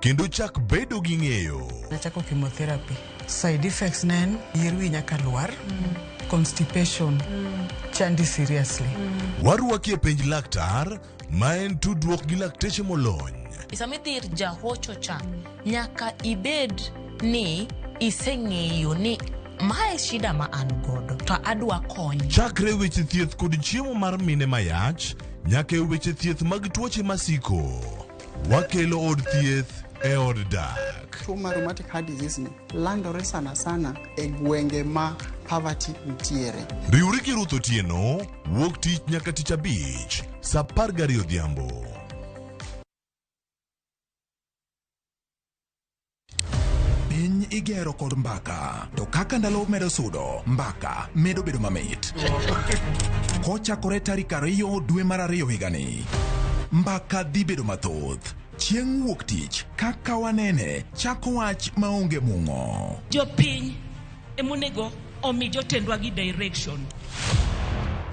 kendo chak bedo gi ng'eyo. Nachako chemotherapy. Side effects nen, yier wi nyaka lwar, constipation, chandi seriously. Warwaki e penj laktar, ma en tudruok gi lakteche molony. Sama idhi ir jahocho cha, nyaka ibed ni iseng'eyo ni mae shida ma an godo to adwa kony. Chakre weche thieth kod chiemo mar mine mayach, nyaka e weche thieth mag tuoche masiko. Wakelo od thieth e od dak. Tuo mar rheumatic heart disease ni landore sana e gwenge ma poverty nitiere. Riwri gi Ruth Otieno, wuok tich nyaka tich abich, saa 12 odhiambo. Piny igero kod mbaka, to kaka ndalo medo sudo, mbaka medo bedo mamit. Kochakore tarik 2 dwe mar 2 higani, mbaka dhi bedo mathoth. Chieng' wuok tich, kaka wanene, chako wach maonge mung'o. Jopiny emonego omi jotendwa gi direction.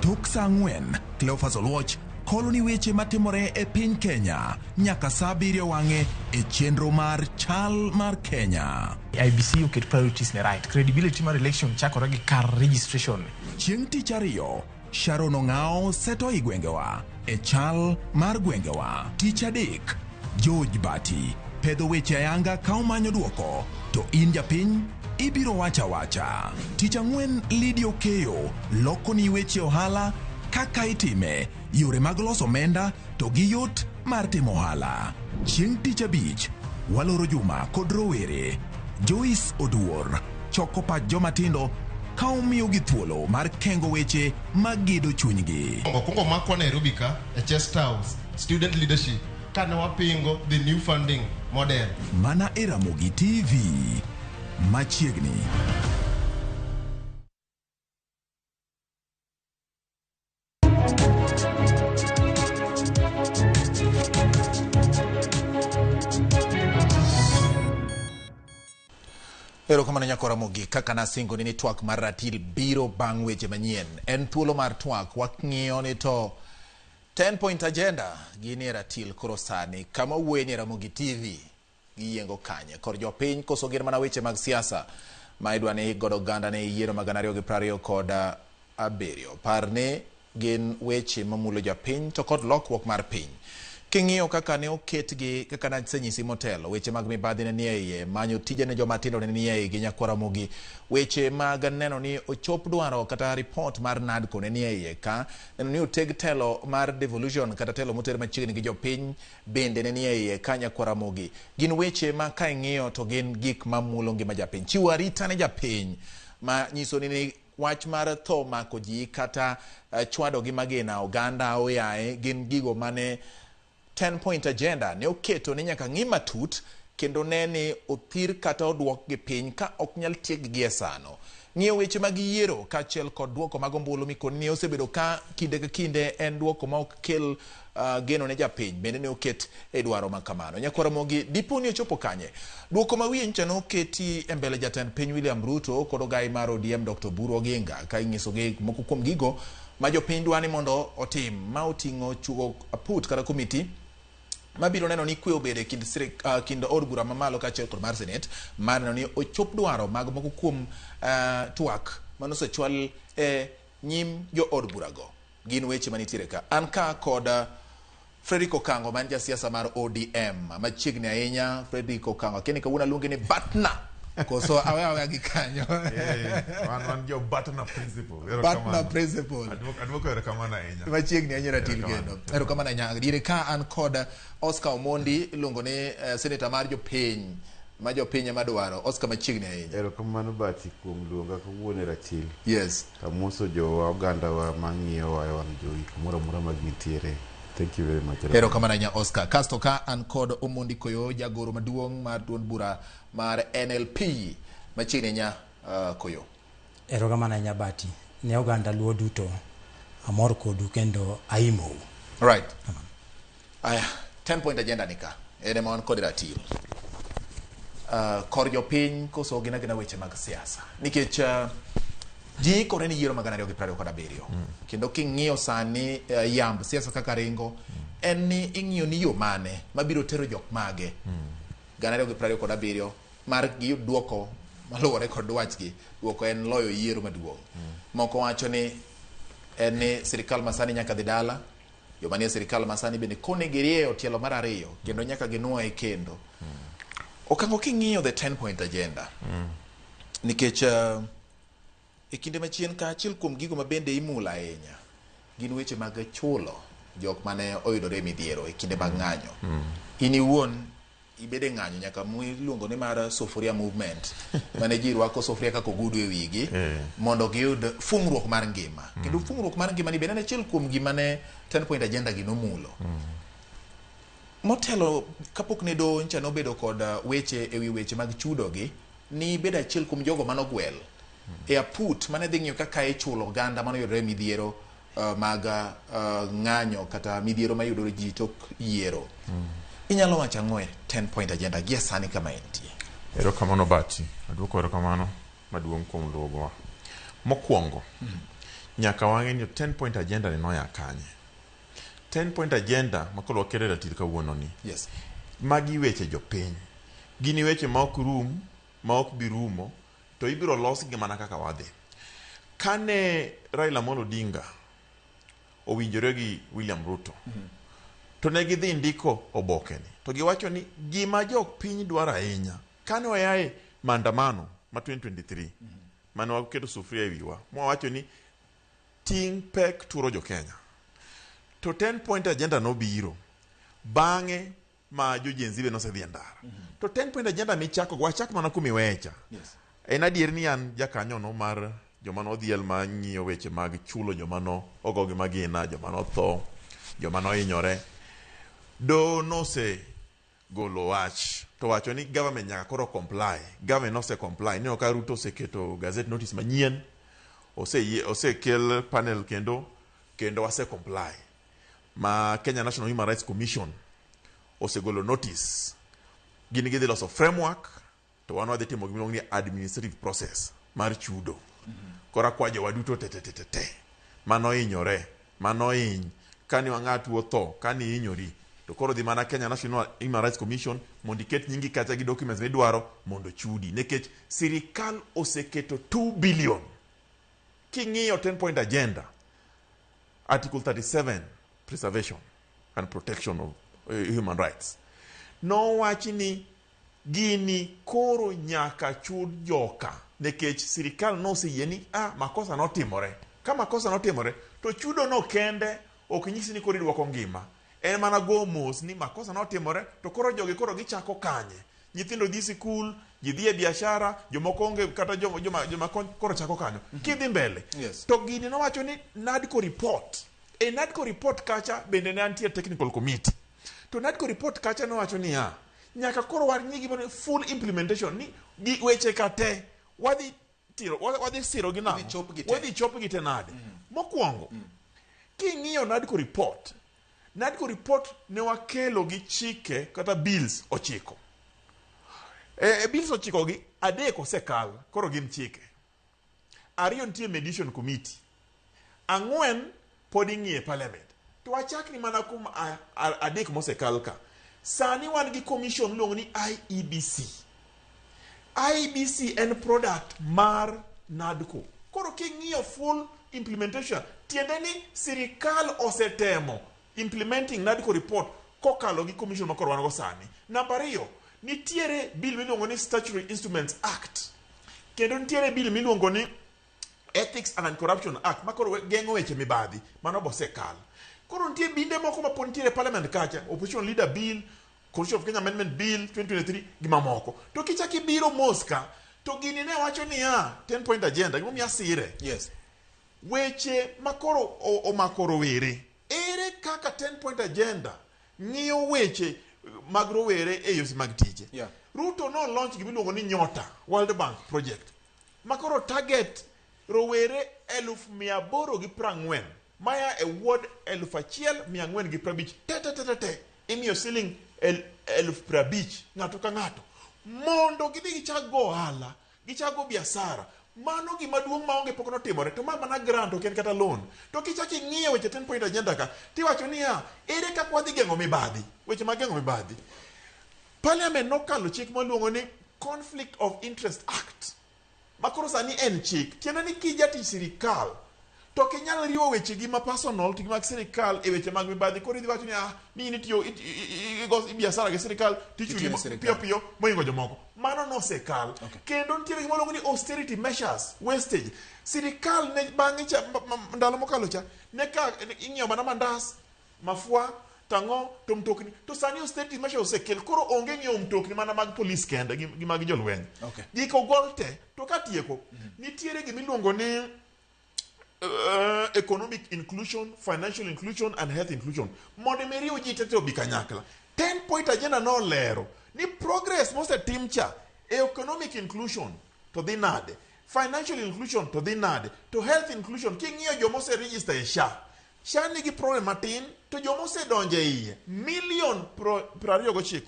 Tok saa 4, Cleophas Oluoch koloni weche matimore e piny Kenya nyaka saa 7 wang'e e chenro mar chal mar Kenya. IBC oket priorities ne right. Credibility mar election chakore gi kar registration. Chieng' tich 2, Sharon Ong'ao seto i gwengewa e chal mar gwengewa. Tich 3, George Bati pedho weche ayanga ka omanyo duoko, to in japiny ibiro wacha. Tich 4, Lydia Okeyo loko ni weche ohala kaka itime, yore mag loso omenda to gi yot mar timo ohala. Chieng' tich 5, waloro Juma kod rowere. Joyce Oduor choko pach jomatindo ka omiyo gi thuolo mar kengo weche magido chunygi. Kungo makwa Nairobi ka e Chest House student leadership kana wapingo the new funding model. Mana e Ramogi TV machiegni. Ero kamano nyako Ramogi, kaka nasingo ni twak mar ratil biro bang' weche manyien. En thuolo mar twak wakng'iyo ni to 10 point agenda gini ratil koro sani kama wuoye ni Ramogi TV giyengo kanye kor jopiny koso gin mana weche mag siasa ma idwa ni godo ganda ne yiero mag 2027. Parne gin weche mamulo jopiny to kod lokruok mar piny. King'iyo kaka ne oketgi kaka na senyisi motelo, weche mag mibadhi ne nie iye, manyo tije ne jomatindo ne nie iye gi nyako Ramogi, weche mag neno ni ochop dwaro kata report mar NADCO ne nie iye ka, neno ni oteg telo mar devolution kata telo moter machiegni gi jopiny bende ne nie iye ka nyako Ramogi. Gin weche ma ka ing'iyo to gin gik mamulo ngima japiny. Chiwo arita ne japiny ma nyiso ni wach mar tho mako ji kata chwado gi magina oganda oyaye gin gigo mane 10 point agenda ne oketo ni nyaka ng'i matut kendo nene othir kata oduok gi piny ka ok nyal tieg gi esano. Ng'iyo weche mag yiero kaachiel kod duoko mag ombulu mikoni ni osebedo ka kinde ka kinde en duoko ma ok kel geno ne japiny bende ne oket e dwaro makamano. Nyako Ramogi dipo ni ochopo kanye. Duoko ma wiye ncha no keti e mbele jatend piny William Ruto kod ogai mar ODM Dr. Buru Oginga ka ing'iso gi moko kuom gigo ma jopiny dwani mondo otim ma oting'o chugo aput kata komiti mabiro neno ni kwe obede kind od bura mamalo kaachiel kod mar Senate mar neno ni ochop dwaro mag moko kuom twak manosechwal nyim jo od burago. Gin weche manitiere ka. An ka kod Fredrick Okango man jasiasa mar ODM machiegni ahinya. Fredrick Okango kini kawuono luonge ni Batna koso awe gi kanyo. Wan jo Batna principle. Batna principle. Adwoko erokamano ahinya. Machiegni ahinya ratil kendo. Erokamano ahinya. Dire ka an kod Oscar Omondi iluongo ni senator mar jopiny ma jopiny ema dwaro. Oscar machiegni ahinya. Erokamano Bati kuom luonga kawuono ratil. Yes. Amoso jo oganda wa mang'iyo wa wang' jowi kumoro amora ma gintiere. Thank you very much. Erokamano ahinya Oscar. Kasto ka an kod Omondi Koyo jagoro maduong' mar duond bura mar NLP machiegni ahinya Koyo. Erokamano ahinya Bati. Ne oganda luo duto amor kodu kendo aimou. Right. Aya 10-point agenda nika. Ene mon kod ratil. Kor jopiny koso gina weche mag siasa. Nikech ji kore ni yiero mag 2027. Kendo king'iyo sani yamb siasa kaka ringo en ni ing'iyo ni yo mane mabiro tero jok mage 2027 mar giyud duoko maluwore kod wachgi. Duoko en loyo yiero maduong'. Moko wacho ni en ni sirikal masani nyaka dhi dala. Yo manie sirikal masani bende kone girie otielo mar ariyo kendo nyaka ginuoye kendo. Okango king'iyo the 10-point agenda. Nikech e kinde machien ka achiel kuom gigo mabende imula ahinya gin weche mag chulo jok mane oyudore midhiero e kinde mag ng'anyo. In iwuon ibede ng'anyo nyaka iluongo ni mar sufuria movement mane ji rwako sufuria kako gudu e wigi mondo giyud fungruok mar ngima. Kendo fungruok mar ngima ni bende en achiel kuom gima ne 10-point agenda gi nomulo. Motelo kapok ne do ncha nobedo kod weche ewi weche mag chudo gi ni bedo achiel kuom jogo manogwel e aput mane dhi ng'iyo kaka ichulo oganda manoyudore midhiero mag ng'anyo kata midhiero mayudore ji tok yiero. Inyalo wacho ang'o e 10-point agenda gi sani kama entie? Erokamano Bati. Adwoko erokamano maduong' kuom luogowa. Mokwongo nyaka wang'e ni 10-point agenda ni noya kanye. 10-point agenda makolo kere ratil kawuono ni. Yes. Magi weche jopiny. Gini weche ma ok rum, ma ok birumo, to ibiro los gi mana kaka wadhi. Kane Raila Amolo Odinga owinjore gi William Ruto, to ne gidhi ndiko obokeni. To giwacho ni gima jok piny dwaro ahinya. Kane wayae maandamano ma 2023, mane waketo sufuria e wiwa, mwawacho ni ting' pek turo jo Kenya. To 10-point agenda no biro bang'e ma jo Gen Z be nosedhi ndara. To 10-point agenda michako wachak mana kuom Weche. Yes. En adier ni an jakanyo no mar joma no dhiel ma ng'iyo weche mag chulo joma no ogogi magina, joma no tho, joma no hinyore. Do no se golo wach to wacho ni government nyaka koro comply. Government no se comply. Ni oka Ruto oseketo gazette notice manyien. Osekel panel kendo wase comply. Ma Kenya National Human Rights Commission osegolo notice. Gini gidhi loso framework to wan wadhi timo gimiluongo ni administrative process mar chudo. Kora kwajo waduto te mano hinyore, mano hiny, kani wang'at wuotho, kani hinyori, to koro dhi mana Kenya National Human Rights Commission mondo iket nyingi kata gi documents midwaro mondo chudi. Nekech sirikal oseketo 2 billion. King'iyo 10-point agenda, Article 37, preservation and protection of human rights. No wachi ni gini koro nyaka chud joka. Nekech sirikal no se yeni makosa no timore. Ka makosa no timore to chudo no kende ok nyisi ni koro idwoko ngima. En mana go mos ni makosa no timore to koro jogi koro gichako kanye. Nyithindo dhi sikul, ji dhi e biashara, jomoko onge kata joma koro chako kanyo. Kidhi mbele. Yes. To gini no wacho ni NADCO report. E NADCO report kacha bende ne antie technical committee. To NADCO report kacha no wacho ni nyaka koro warnyigi bone full implementation ni gi weche kate wadhi siro gi namo wadhi chop gi te nade. Mokwongo king'iyo NADCO report ne wakelo gi chike kata bills ochiko. Bills ochiko gi adek osekal koro gin chike. Ariyo nitie mediation committee. Ang'wen pod ing'iye parliament. To wachak ni mana kum adek mosekal ka. Sani wan gi commission luongo ni IEBC. IEBC en product mar NADCO. Koro king'iyo full implementation, tiende ni sirikal osetemo implementing NADCO report kokalo gi commission makoro wan go sani. Namba 2, nitiere bill miluongo ni Statutory Instruments Act. Kendo nitiere bill miluongo ni Ethics and Corruption Act makoro geng'o weche mibadhi mano bosekal. Koro nitie binde moko ma pon nitiere parliament kacha, Opposition Leader Bill, Constitution of Kenya Amendment Bill 2023 gi mamoko. To kichaki biro Mosca to gini ne wacho niya 10-point agenda gimo miya sire. Yes. Weche makoro omakoro were. Ere kaka 10-point agenda ng'iyo weche mag rowere e yore mag tije. Yeah. Ruto no launch gimiluongo ni Nyota World Bank project. Makoro target rowere 840 maya e ward 1450 te imiyo ceiling 50 ng'ato ka ng'ato mondo gidhi gichak go ohala, gichak go biashara. Mano gima duong' maonge pok notimore, to mana grant ok en kata loan. To kichak ing'iyo weche 10-point agenda ka tiwacho niya ere kaka wadhi geng'o mibadhi. Weche mag geng'o mibadhi, parliament nokalo chik maluongo ni Conflict of Interest Act makoro sani en chik. Tiende ni kijatich sirikal to kinyal riwo weche gi ma personal to gi mag sirikal e weche mag mibadhi. Koro idhi wacho ni nitiyo biashara gi sirikal tichuli piyo moingo jomoko. Mano nosekal. Kendo nitiere gima luongo ni austerity measures, wastage. Sirikal ne bang'e ndalo mokalo cha ne ka ing'iyo mana mandas, mafua, tang'o to mtokni. To sani austerity measures osekel, koro onge ng'iyo mtokni mana mag police kende gi mag jolweny. Giko gol te to katieko nitiere gima iluongo ni economic inclusion, financial inclusion and health inclusion. Mondo miriwo ji tete obi kanyakla. 10-point agenda no lero ni progress mosetim cha economic inclusion to dhi nade, financial inclusion to dhi nade, to health inclusion king'iyo joma ose register e SHA nigi problem matin, to joma ose donje iye million 29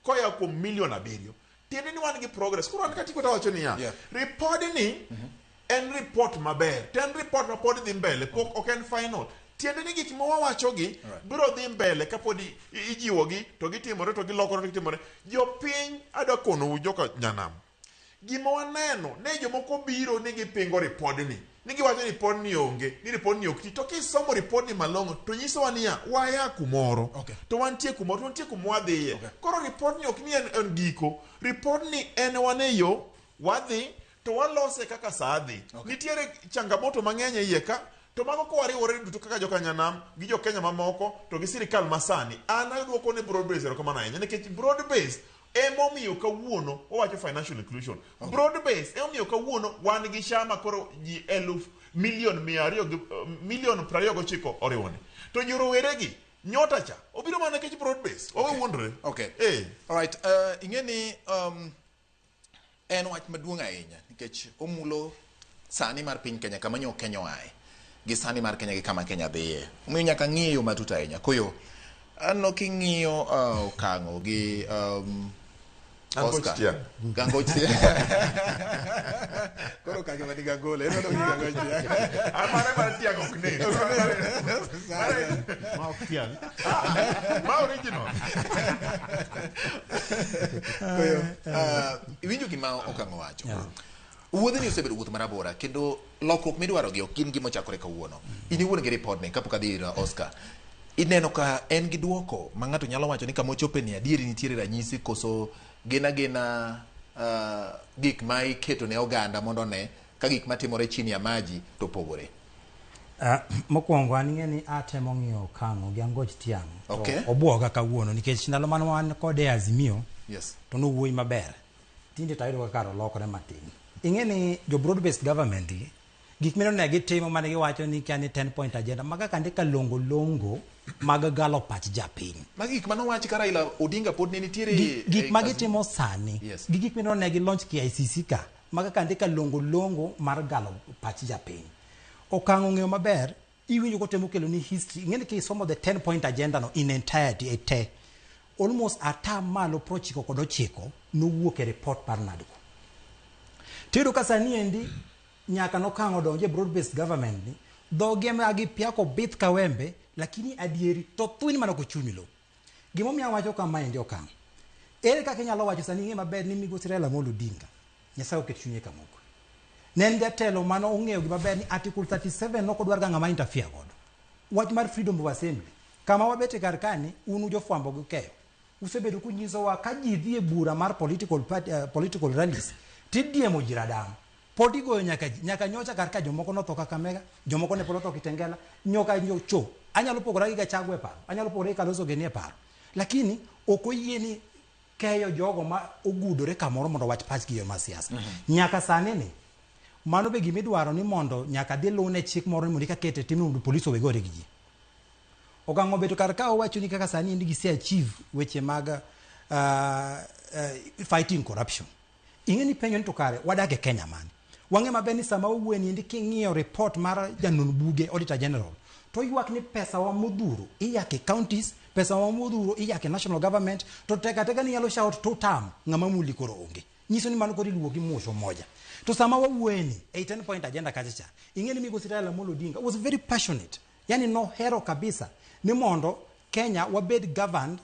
koya kuom million 7. Tiende ni wan gi progress. Koro an katiko tawacho niya report ni en report maber, ten report ma pod dhi mbele, pok ok en final. Tiende ni gik ma wawacho gi biro dhi mbele kapod ijiwo gi to gitimore to gilokore to gitimore. Jopiny adwa konou joka nyanam. Gima waneno ne jomoko biro ni gipingo report ni. Ni giwacho report ni onge, ni report ni okti. To kisomo report ni malong'o to nyisowa niya waya kumoro. To wantie kumoro, to wantie kumwadhiye. Koro report ni ok ni en giko. Report ni en waneyo wadhi to walose kaka sadhi. Nitiere changamoto mang'eny iye ka. To mago ko wariwore duto kaka joka nyanam gi jo Kenya mamoko to gi sirikal masani. An aduoko ne broad based erokamano ahinya nikech broad based emomiyo kawuono owacho financial inclusion. Broad based emomiyo kawuono wan gi SHA makoro ji 1,229,000 oriwone. To jorowere gi Nyota cha obiro mana nikech broad based. Owe wuondre. All right. Ingeni en wach maduong' ahinya nikech omulo sani mar piny Kenya kama nyo Kenya oaye gi sani mar Kenya gi kama Kenya dhiye. Omiyo nyaka ng'iyo matut ahinya. Koyo ano king'iyo okang'o gi Oscar Gangochia. Koro kage mani gangole eno gi Gangochia. Amare mar tiago kne. Ma ok tiang. Ma original. Koyo iwinjo gima okang'o wacho. Wuodhe ni osebedo wuoth marabora kendo lokruok midwaro gi ok gin gima ochakore kawuono. In iwuon gi report ne kapok adhi ir Oscar. Ineno ka en gi duoko ma ng'ato nyalo wacho ni kama ochope ni adieri nitiere ranyisi koso gina gik ma iketo ne oganda mondo ne ka gik matimore chini ya maji to pogore. Mokwongo an ing'e ni atemo ng'iyo okang'o gi Angoch Tiang'. Obwoga kawuono nikech ndalo mane wan kode Azimio to nowuoyi maber. Tinde tayudo kaka olokore matin. Ing'e ni jo broad based government gik mineno ne gitimo mane giwacho ni kani 10-point agenda maga kande ka longo mag galo pach japiny. Magi gik manowach ka Raila Odinga pod ne nitiere gik magitimo sani. Gik mineno ne gi launch KICC ka maga kande ka longo mar galo pach japiny. Okang'o ng'eyo maber iwinjo kotemo kelo ni history. Ing'e ni kisomo the 10-point agenda no in entirety ete almost atamalo 99 nowuok e report par NADCO. Tiyudo ka sani endi nyaka nokang'o donje broad based government ni dhoge magi piako bith kawembe lakini adieri to thuini mana kochumi lo. Gimomiyo wacho kama endi okang'o. Ere kaka inyalo wacho sani ing'e maber ni migosi Raila Amolo Odinga Nyasaye oket chunye kamoko. Ne en jatelo mano ong'eyo gima ber ni article 37 nokodwar ga ng'ama interfere godo. Wach mar freedom of assembly kama wabete kar kani unu jofwambo gi keyo usebedo kunyisowa ka ji dhi e bura mar political rallies tidiemo jiradam pod igoyo nyaka nyocha kar ka jomoko notho Kakamega, jomoko ne pod otho Kitengela, nyoka nyocho anyalo pogora gi Gachagua e paro, anyalo pogora gi Kalonzo Geni e paro, lakini ok oyieni keyo jogo ma ogudore kamoro mondo wach pachgi yo ma siasa. Nyaka sani ni mano be gimidwaro ni mondo nyaka dhi lune chik moro ni mondo ikakete tim mondo polisi owegore gi ji. Okang'o bedo kar ka owacho ni kaka sani indi gise achieve weche mag fighting corruption. Ing'eni penjo ni to kare wadak e Kenya man. Wang'e maber ni sama owueni indi king'iyo report mar janon buge Auditor General to ywak ni pesa wa modhuro iyake counties, pesa wa modhuro iyake national government, to teka ni nyalo shout to tam ng'ama muli koro onge. Nyiso ni mano koro iluwo gi musho moja. To sama wawueni 10 point agenda kachacha, ing'eni Migosi Raila Amolo Odinga was very passionate. Yani no hero kabisa ni mondo Kenya wabed governed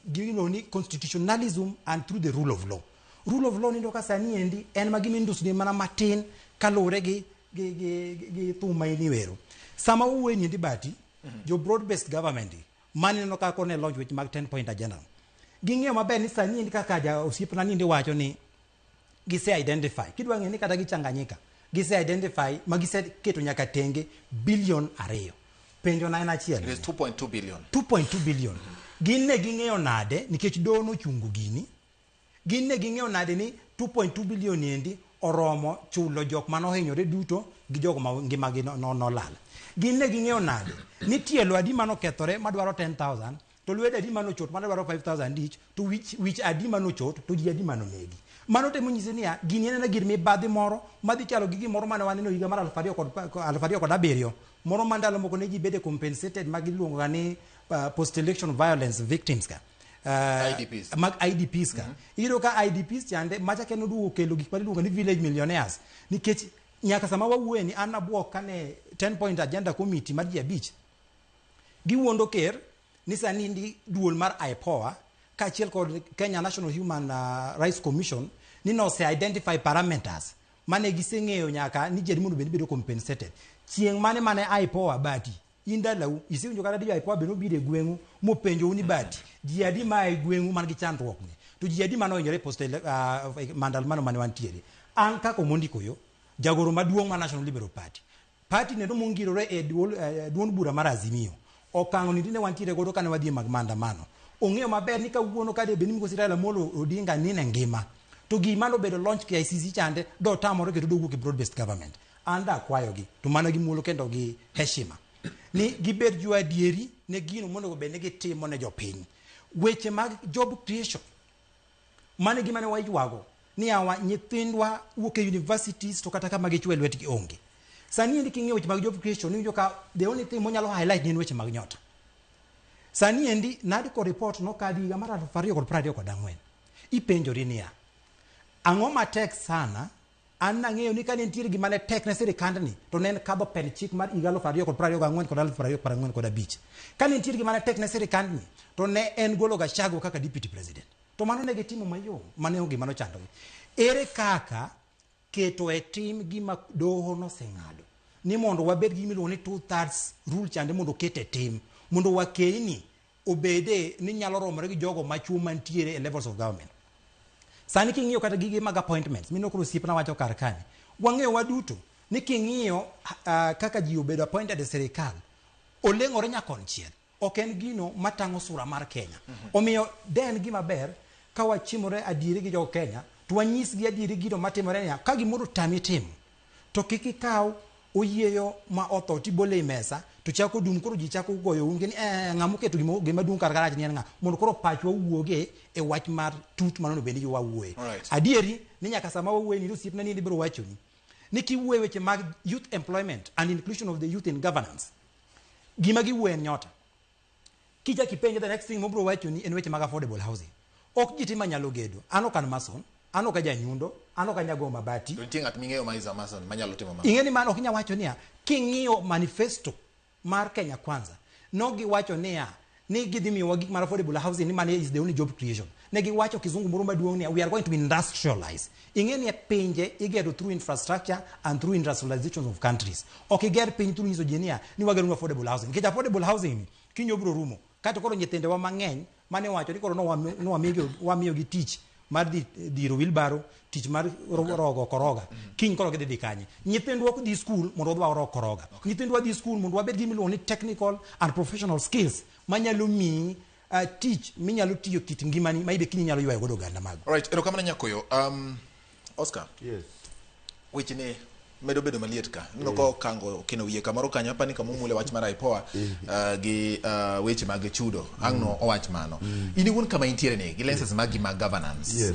ni constitutionalism and through the rule of law. Rule of law nindo ka sani endi en magimindusni mana matin kalure gi thuma iniwero. Sama uweni ndi bati jo broad based government mani no ka kone launch which mag 10 point agenda. Ging'eyo maber ni sani endi kaka ja osiepna ni ndi wacho ni gise identify kidwa ng'eni kata gichanganyika gise identify magise keto nyaka tenge billion 2. Penjo na en achiel. It is 2.2 billion. 2.2 billion. Ginne ging'eyo nade nikech dono chungu gini. Ginne ging'eyo nade ni 2.2 billion endi oromo chulo jok mano hinyore duto gi jogo ma ngimagi no lal. Ginne ging'eyo nade ni tielo adi mano kethore madwaro 10,000 to lwede adi mano chot madwaro 5,000 each to which adi mano chot to ji adi mano negi. Mano temo nyise ni gini en na gir mibadhi moro madhi chalo gi gimoro mane waneno higa mar 2007 moro mandalo moko ne ji bede compensated magiluongo ni post election violence victims ka IDPs. Mag IDPs ka. Iro ka IDPs chande macha keno duo kelo gik maliluongo ni village millionaires nikech nyaka sama wawueni an abuok kane 10 point agenda committee mar ji abich giwuondo ker ni sani ndi duol mar IPOA kaachiel kod Kenya National Human Rights Commission ni no se identify parameters mane giseng'eyo nyaka ni jedi mondo bedo compensated. Chieng' mane IPOA bati indalau isiwinjo kata dio IPOA beno bide gweng'u mopenjo uni bati ji adi ma e gweng'u man gi chandruok ni to ji adi mano hinyore post mandal mano mane wantiere. An kako mondiko yo jagoro maduong' ma National Liberal Party ne mongirore e duon bura mar Azimio okang'o ni dine wantiere godo kane wadhi mag maandamano. Ong'eyo maber ni kawuono kade beni Migosi Raila Amolo Odinga nine ngima to gima no bedo launch KICC chande do tamore keto dowuok e broad based government. Anda kwayogi to mano gi mulo kendo gi heshima ni gibed jo adieri ne gino mondo be ne gitimo ne jopiny. Weche mag job creation mane gima ne waywago ni awa nyithindwa wuok e universities to kata kama gichwe lwetgi onge. Sani endi king'eyo weche mag job creation ni ka the only thing monyalo highlight ni weche mag nyota. Sani endi nadiko report no kadi higa mar 2024 ipenjori niya ang'o matek sana an nang'eyo ni kane nitiere gima ne tek ne sirikandni to ne en kadho pen chik mar higa 2024 kod 2045. Kane nitiere gima ne tek ne sirikandni to ne en golo Gachagua kaka deputy president. To mano ne gitimo mayom mane onge mano chandogi. Ere kaka keto e tim gima doho noseng'ado ni mondo wabed gi miluongo ni 2/3 rule chande mondo kete tim mondo wakeini obede ni nyalo romore gi jogo machuo mantiere e levels of government. Sani king'iyo kata gige mag appointments mino koro siepna wacho kar kani wang'eyo waduto ni king'iyo kaka ji obedo appointed e sirikal oleng'ore nyakonchiel ok en gino matang'o sura mar Kenya. Omiyo den gima ber ka wachimore adieri gi jo Kenya to wanyisgi adieri gino matimore niya ka gimoro tami timo to kik ikaw oyieyo ma otho tibole mesa to chako dum koro ji chako goyo unge ni ng'amu keto gima dum kar garach ni en ng'a mondo koro pachwa wuoge e wach mar tut manono bendi jo wawuoye. Adieri ni nyaka sama wawuoye ni osiepna ni biro wachoni ni kiwuoye weche mag youth employment and inclusion of the youth in governance gima giwuoye nyota kija kipenje the next thing mobro wachoni en weche mag affordable housing. Ok jitima nyalo gedo ano kan mason ano ka janyundo ano ka nyago mabati to tinga tming'eyo maiza mason manyalo timo ma ing'eni mano ok nya wacho niya king'iyo manifesto mar Kenya Kwanza no giwacho niya ni gidhi miyowa gik mar affordable housing ni mane is the only job creation. Ne giwacho kizungu moro maduong' niya we are going to industrialize. Ing'eni pinje igedo through infrastructure and through industrialization of countries. Ok iger piny through hizo jenia ni wagero affordable housing. Nikech affordable housing kinyo bro rumo kato koro nyithindewa mang'eny mane wacho ni koro wamiyogi tich mar dhiro wilbaro, tich mar rogo koroga, kiny koro gidhi kanye. Nyithindwa ok dhi skul mondo wadwa rog koroga. Nyithindwa dhi skul mondo wabed gi miluongo ni technical and professional skills manyalo miyi tich minyalo tiyo kit ngimani ma ibe kiny nyalo ywayo godo oganda mago. Alright, erokamano Nyakoyo. Oscar. Yes. Weche ne medo bedo maliet ka. Nino ko kango kino wiye kamoro kanyo apani kama mule wach mar IPOA gi weche mag chudo. Ang'no owach mano. Ini wuon kama intiere ne gi lenses magi mag governance.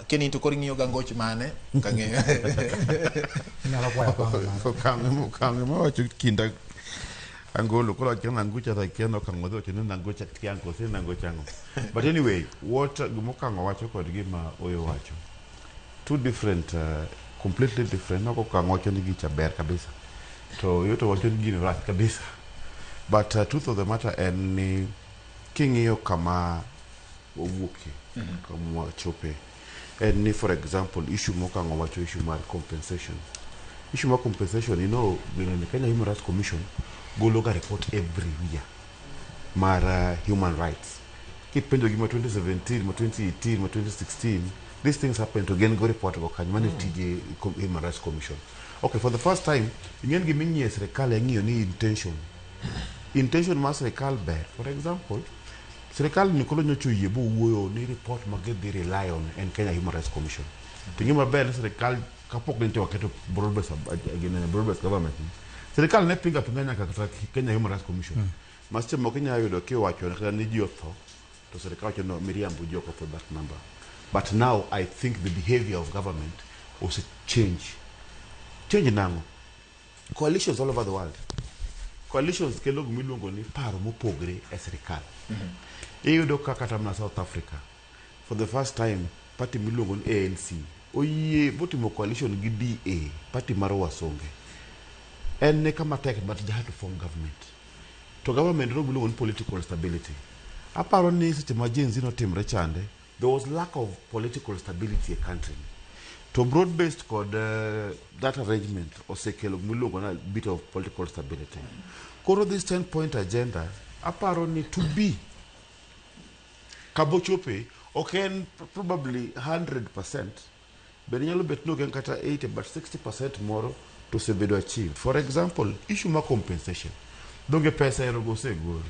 Keni to koring'iyo gangoch mane kange. Nyalo kwayo kange ma wacho kinda angolo kola kena ngucha ta keno kango to nina ngucha kiango se na ngucha ngo. But anyway, what gumokango wacho kod gima oyo wacho. Two different completely different. Nako kango wacho ni gicha ber kabisa. To yoto wacho ni gini rat kabisa. But truth of the matter en ni king'iyo kama owuoke kama chope. En ni for example issue mokango wacho issue mar compensation. Issue mar compensation, you know, the Kenya Human Rights Commission gologa report every year mar human rights. Kipenjo gima 2017, 2018, 2016, these things happen to again go report go kanyamane TJ Human Rights Commission. Okay, for the first time, ingen giminye serikali ng'iyo ni intention mar serikali ber. For example, serikali ni kolo nyocho yebo wuoyo ni report magedhi rely on en Kenya Human Rights Commission. Tingi maber serikali kapok nito waketo broad-based government. Serikali ne pinga nyaka kata Kenya Human Rights Commission. Maste mo Kenya yudo kiwacho na ni ji otho to serikali wacho no miriambo joko for that number. But now I think the behavior of government also change nango. Coalitions all over the world. Coalitions kelo gimiluongo ni paro mopogre e serikali. Iyudo kata na South Africa for the first time party miluongo ni ANC oyie botimo coalition gi DA, party mar wasonge. En ne kama tek but they had to form government. To government no miluongo ni political stability. Aparo ni seche ma jenzi no timre chande, there was lack of political stability in the country. To broad-based called that arrangement osekelo miluongo na bit of political stability. Koro this 10-point agenda aparo ni to be kabochope okay probably 100%, but nyalo bet no gen kata 80 but 60% more to sebedo achieved. For example, issue ma compensation. Donge pesa erogo segol.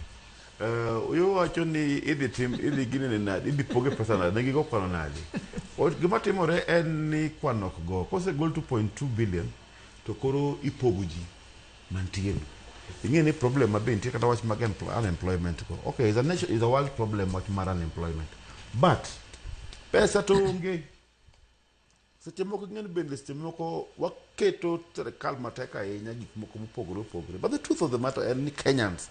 Yo wacho ni idhi gine na idhi poge pesa na ngi go kwano nade. Gima timore en ni kwanok go. Kose gol 2.2 billion to koro ipogo ji mantieno. Ingene problem mabenti kata wach mag unemployment ko. Okay, is a world problem wach mar unemployment. But pesa to onge. Seche moko ng'en bende seche moko waketo serikal mateka ahinya gik moko mopogore. But the truth of the matter en ni Kenyans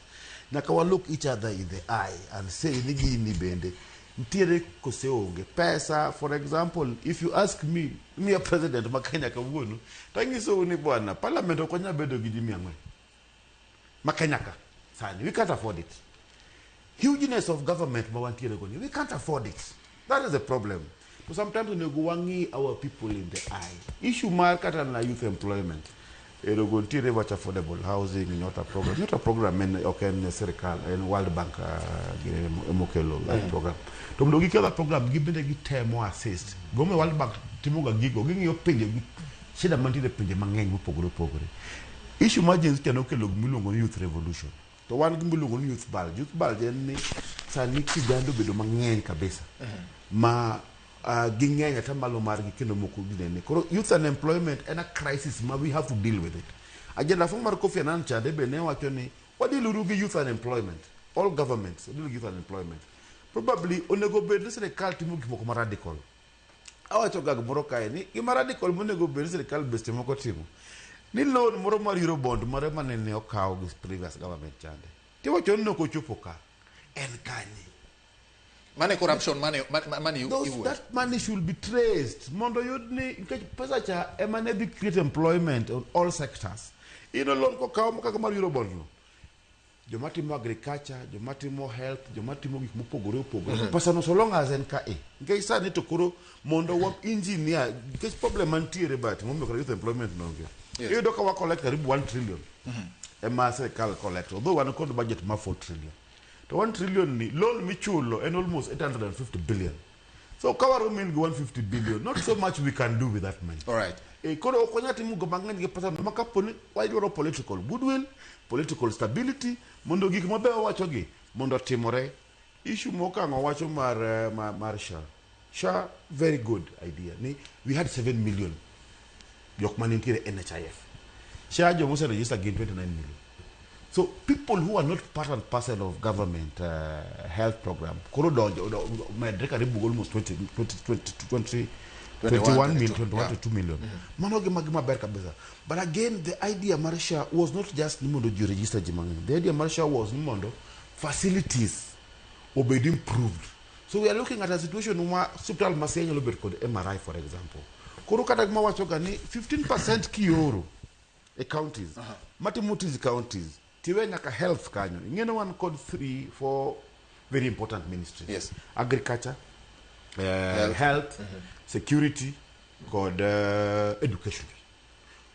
nyaka wa look each other in the eye and say ni gini bende ntiere kose onge pesa. For example, if you ask me a president ma Kenya kawuono tangiso ni bwana parliament okonya bedo gi ji 400 ma Kenya ka sani we can't afford it. Hugeness of government ma wantiere go ni we can't afford it. That is the problem. So sometimes we go wangi our people in the eye. Issue market and youth employment. Erogo ntire watch affordable housing not a program en okay serikal en World Bank mokelo program. To mdogi kela program gibende gitemo assist. Gome World Bank timoga gigo gingiyo pinje shida mantire pinje mang'eny mopogore. Issue margins keno kelo miluongo ni youth revolution. To wan gimiluongo ni youth bulge en ni sani kijando bedo mang'eny kabisa. Ma gingenya tamalo margi kendo moko dinene. Koro youth unemployment and a crisis ma we have to deal with it. Agenda fong mar Kofi Annan chande be ne wacho ni wadiluru gi youth unemployment. All governments deal youth unemployment. Probably onego bed serikal timo gik moko radical. Awacho gag moro kae ni gima radical monego bed serikal beste moko timo. Ni loan moro mar Eurobond mare manene okaw gi previous government chande. Tiwacho ni ok ochopo ka. En kanye. Money corruption, money that money should be traced. Mondo yudni pesa cha emane be create employment on all sectors. Ino loan ko kawo kaka mar Eurobond no. Jomatimo agriculture, jomatimo health, jomatimo gik mopogore. Pesa no so long as en ka Ngai sani to koro mondo wa engineer because problem mantiere but mo mekora youth employment no nge. Yudo ka wa collect karibu 1 trillion. Ema serikal collect. Although wan kod budget ma 4 trillion. to 1 trillion ni loan michulo and almost 850 billion. So cover mean 150 billion. Not so much we can do with that money. All right. Kono okonyati mu gobangan ge pasa makaponi why do political goodwill, political stability, mondo gik mabe wacho gi mondo timore. Issue moka wacho mar Sha very good idea. We had 7 million Yokman in NHIF. Sha Jomo register again 29 million. So people who are not part and parcel of government health program, almost 21 million, 22 million. But again, the idea Marsha was not just Nimondo register Jimang. The idea Marsha was Nimondo facilities obeyed improved. So we are looking at a situation where hospital Masenya Lubert called MRI, for example. Kurukatagma wachogani 15% Kioro counties, Matimutis counties. Tiwenyaka health kanyo. Ingene one called 3-4 very important ministries. Yes. Agriculture, health, security, called education.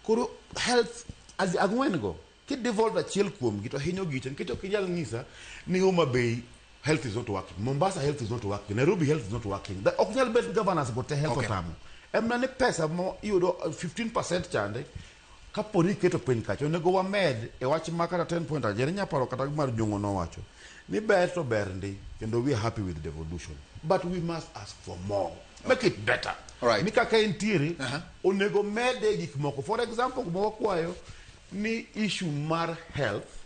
Kuro health as agwenego. Kid devolve a chill kum, gito hinyo gichen, kito kijal nisa, ni Homa Bay health is not working. Mombasa health is not working. Nairobi health is not working. The occasional best governors got a health tamu. Emnane pesa mo you do 15% chande. Kaponi keto pen kacho nego wa med e wach makata 10 point ajenya paro kata mar jongo no wacho ni ber to ber ndi kendo we are happy with the evolution but we must ask for more, make it better. All right. Mika ka intiri onego mede gik moko, for example mo kwayo ni issue mar health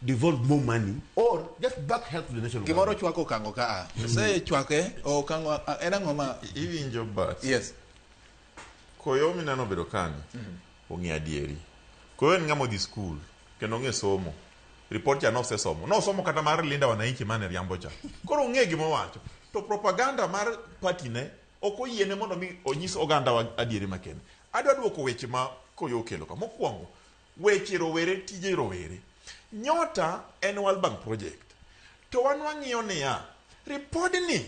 devolve more money or just back health to the national Kimoro chwako kango ka se chwake o kango ena ngoma iwinjo but yes koyo minano bedo kani ongi adieri koyo ngamo di school kendo nge somo report ya no se somo no somo kata mar linda wananchi mane riambo cha koro nge gimo wacho to propaganda mar party ne oko yiene mondo mi onyis oganda wa adieri makende adwa duoko weche ma koyo kelo ka mokwongo weche rowere tije rowere nyota en World Bank project to wan wang'iyo niya report ni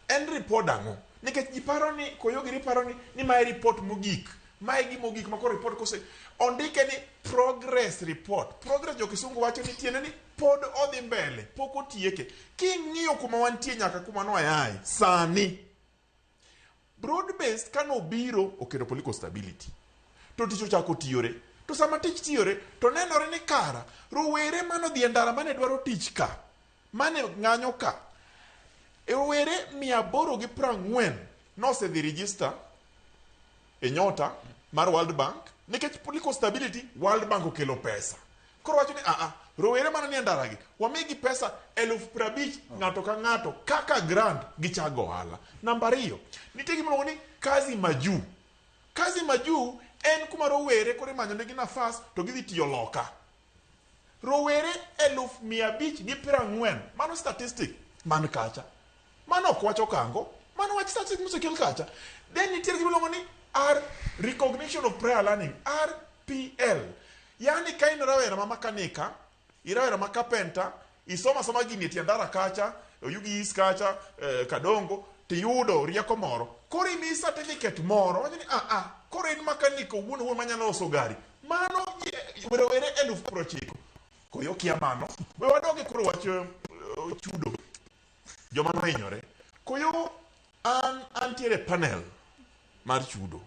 en report ang'o nikech jiparo ni koyo gi paro ni ma report mogik maigi mogik mako report kose ondike ni progress report. Progress jo kisungu wacho ni tiene ni pod odhi mbele pok otieke king'iyo kuma wantie nyaka kuma no ayaye sani broad based kano biro oketo political stability to ticho chako tiyore to sama tich tiyore to nenore ni kara rowere mano dhi ndara mane dwaro tich ka mane ng'anyo ka rowere 840 no se dhi register e nyota mar World Bank nikech political stability World Bank okelo pesa koro wacho ni rowere mana ni ndara gi wamigi pesa 50,000 ng'ato ka ng'ato kaka grant gichago ohala. Namba 2 nitie gima ni kazi majuu en kuma rowere kore manyo negi nafas to gidhi tiyo loka rowere 540 mano statistic man kacha mano ok wacho kango mano wach statistic musekel kacha then nitie gima ni recognition of prior learning RPL yani kain rawera ma makanika irawera ma carpenter isoma gini tiandara kacha oyugi is kacha kadongo tiyudo rieko moro kori mi certificate moro wajini kori in makaniko wuon manyalo loso gari mano rowere 1,090 koyo kia mano we wadoge koro wacho chudo joma nohinyore koyo antiere panel mar chudo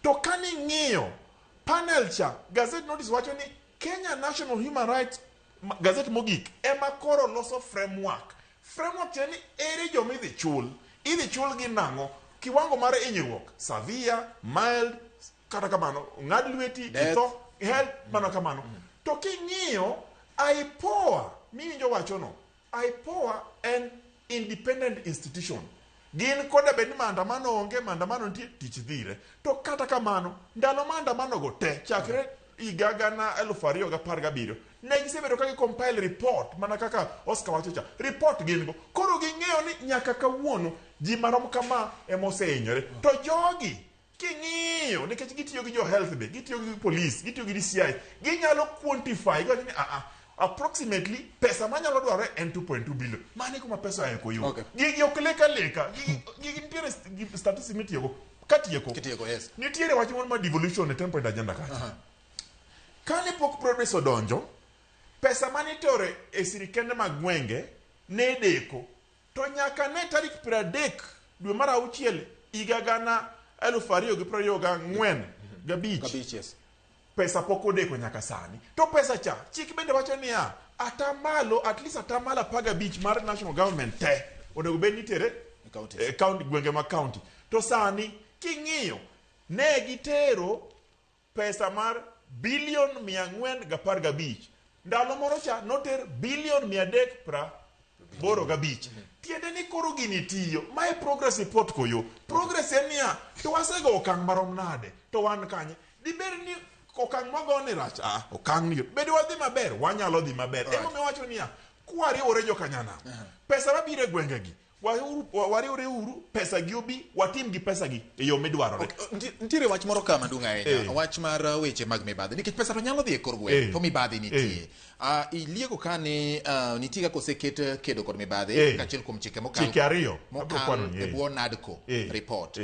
to kani ng'iyo panel cha gazette notice wacho ni Kenya National Human Rights Gazette mogik ema koro loso framework cheni ere joma idhi chul gi nang'o kiwango mar hinyruok severe mild kata kamano ng'ad lweti itho health mana kamano to king'iyo IPOA miwinjo wacho no IPOA en independent institution gin koda bed ni maandamano onge maandamano nitie tich dhire to kata kamano ndalo maandamano go te chakre igaga na 2017 ne gisebedo ka compile report mana kaka Oscar wacho cha report gin go koro ging'eyo ni nyaka kawuono ji marom kama emosehinyore to jogi king'iyo nikech gitiyo gi jo health be gitiyo gi police gitiyo gi DCI ginyalo quantify go ni approximately pesa manyalo dware en 2.2 billion mane kuma pesa ya koyo gigi okleka gigi nitiere statistics mitiyogo katieko yes nitiere wach moro ma devolution e 10 point agenda kacha kane pok progress odonjo pesa manitore e sirikende mag gwenge ne deko to nyaka ne tarik 30 dwe mar auchiel higa gana 2024 gabich pesa pok odeko nyaka sani. To pesa cha chik bende wacho niya atamalo at least atamalo 15 mar national government te onego bed nitere county gwenge ma county. To sani king'iyo ne gitero pesa mar bilion 415 ndalo moro cha noter bilion 385. Tiende ni koro gini tiyo mae progress report koyo progress en niya to wasego okang' marom nade to wan kanye diber ni okang' magone rach okang' ni bede wadhi maber wanyalo dhi maber emo me wacho niya kwariwore jokanyana pesa mabiro e gwengegi wariwore uru pesa gi obi watim gi pesa gi e yo midwarore. Ntiere wach moro kama maduong' ahinya wach mar weche mag mibadhi nikech pesa to nyalo dhi e kor gweng' to mibadhi nitie. Ilieko ka ni nitie kaka oseket kedo kod mibadhi kaachiel kuom chike mokalo e bwo NADCO report.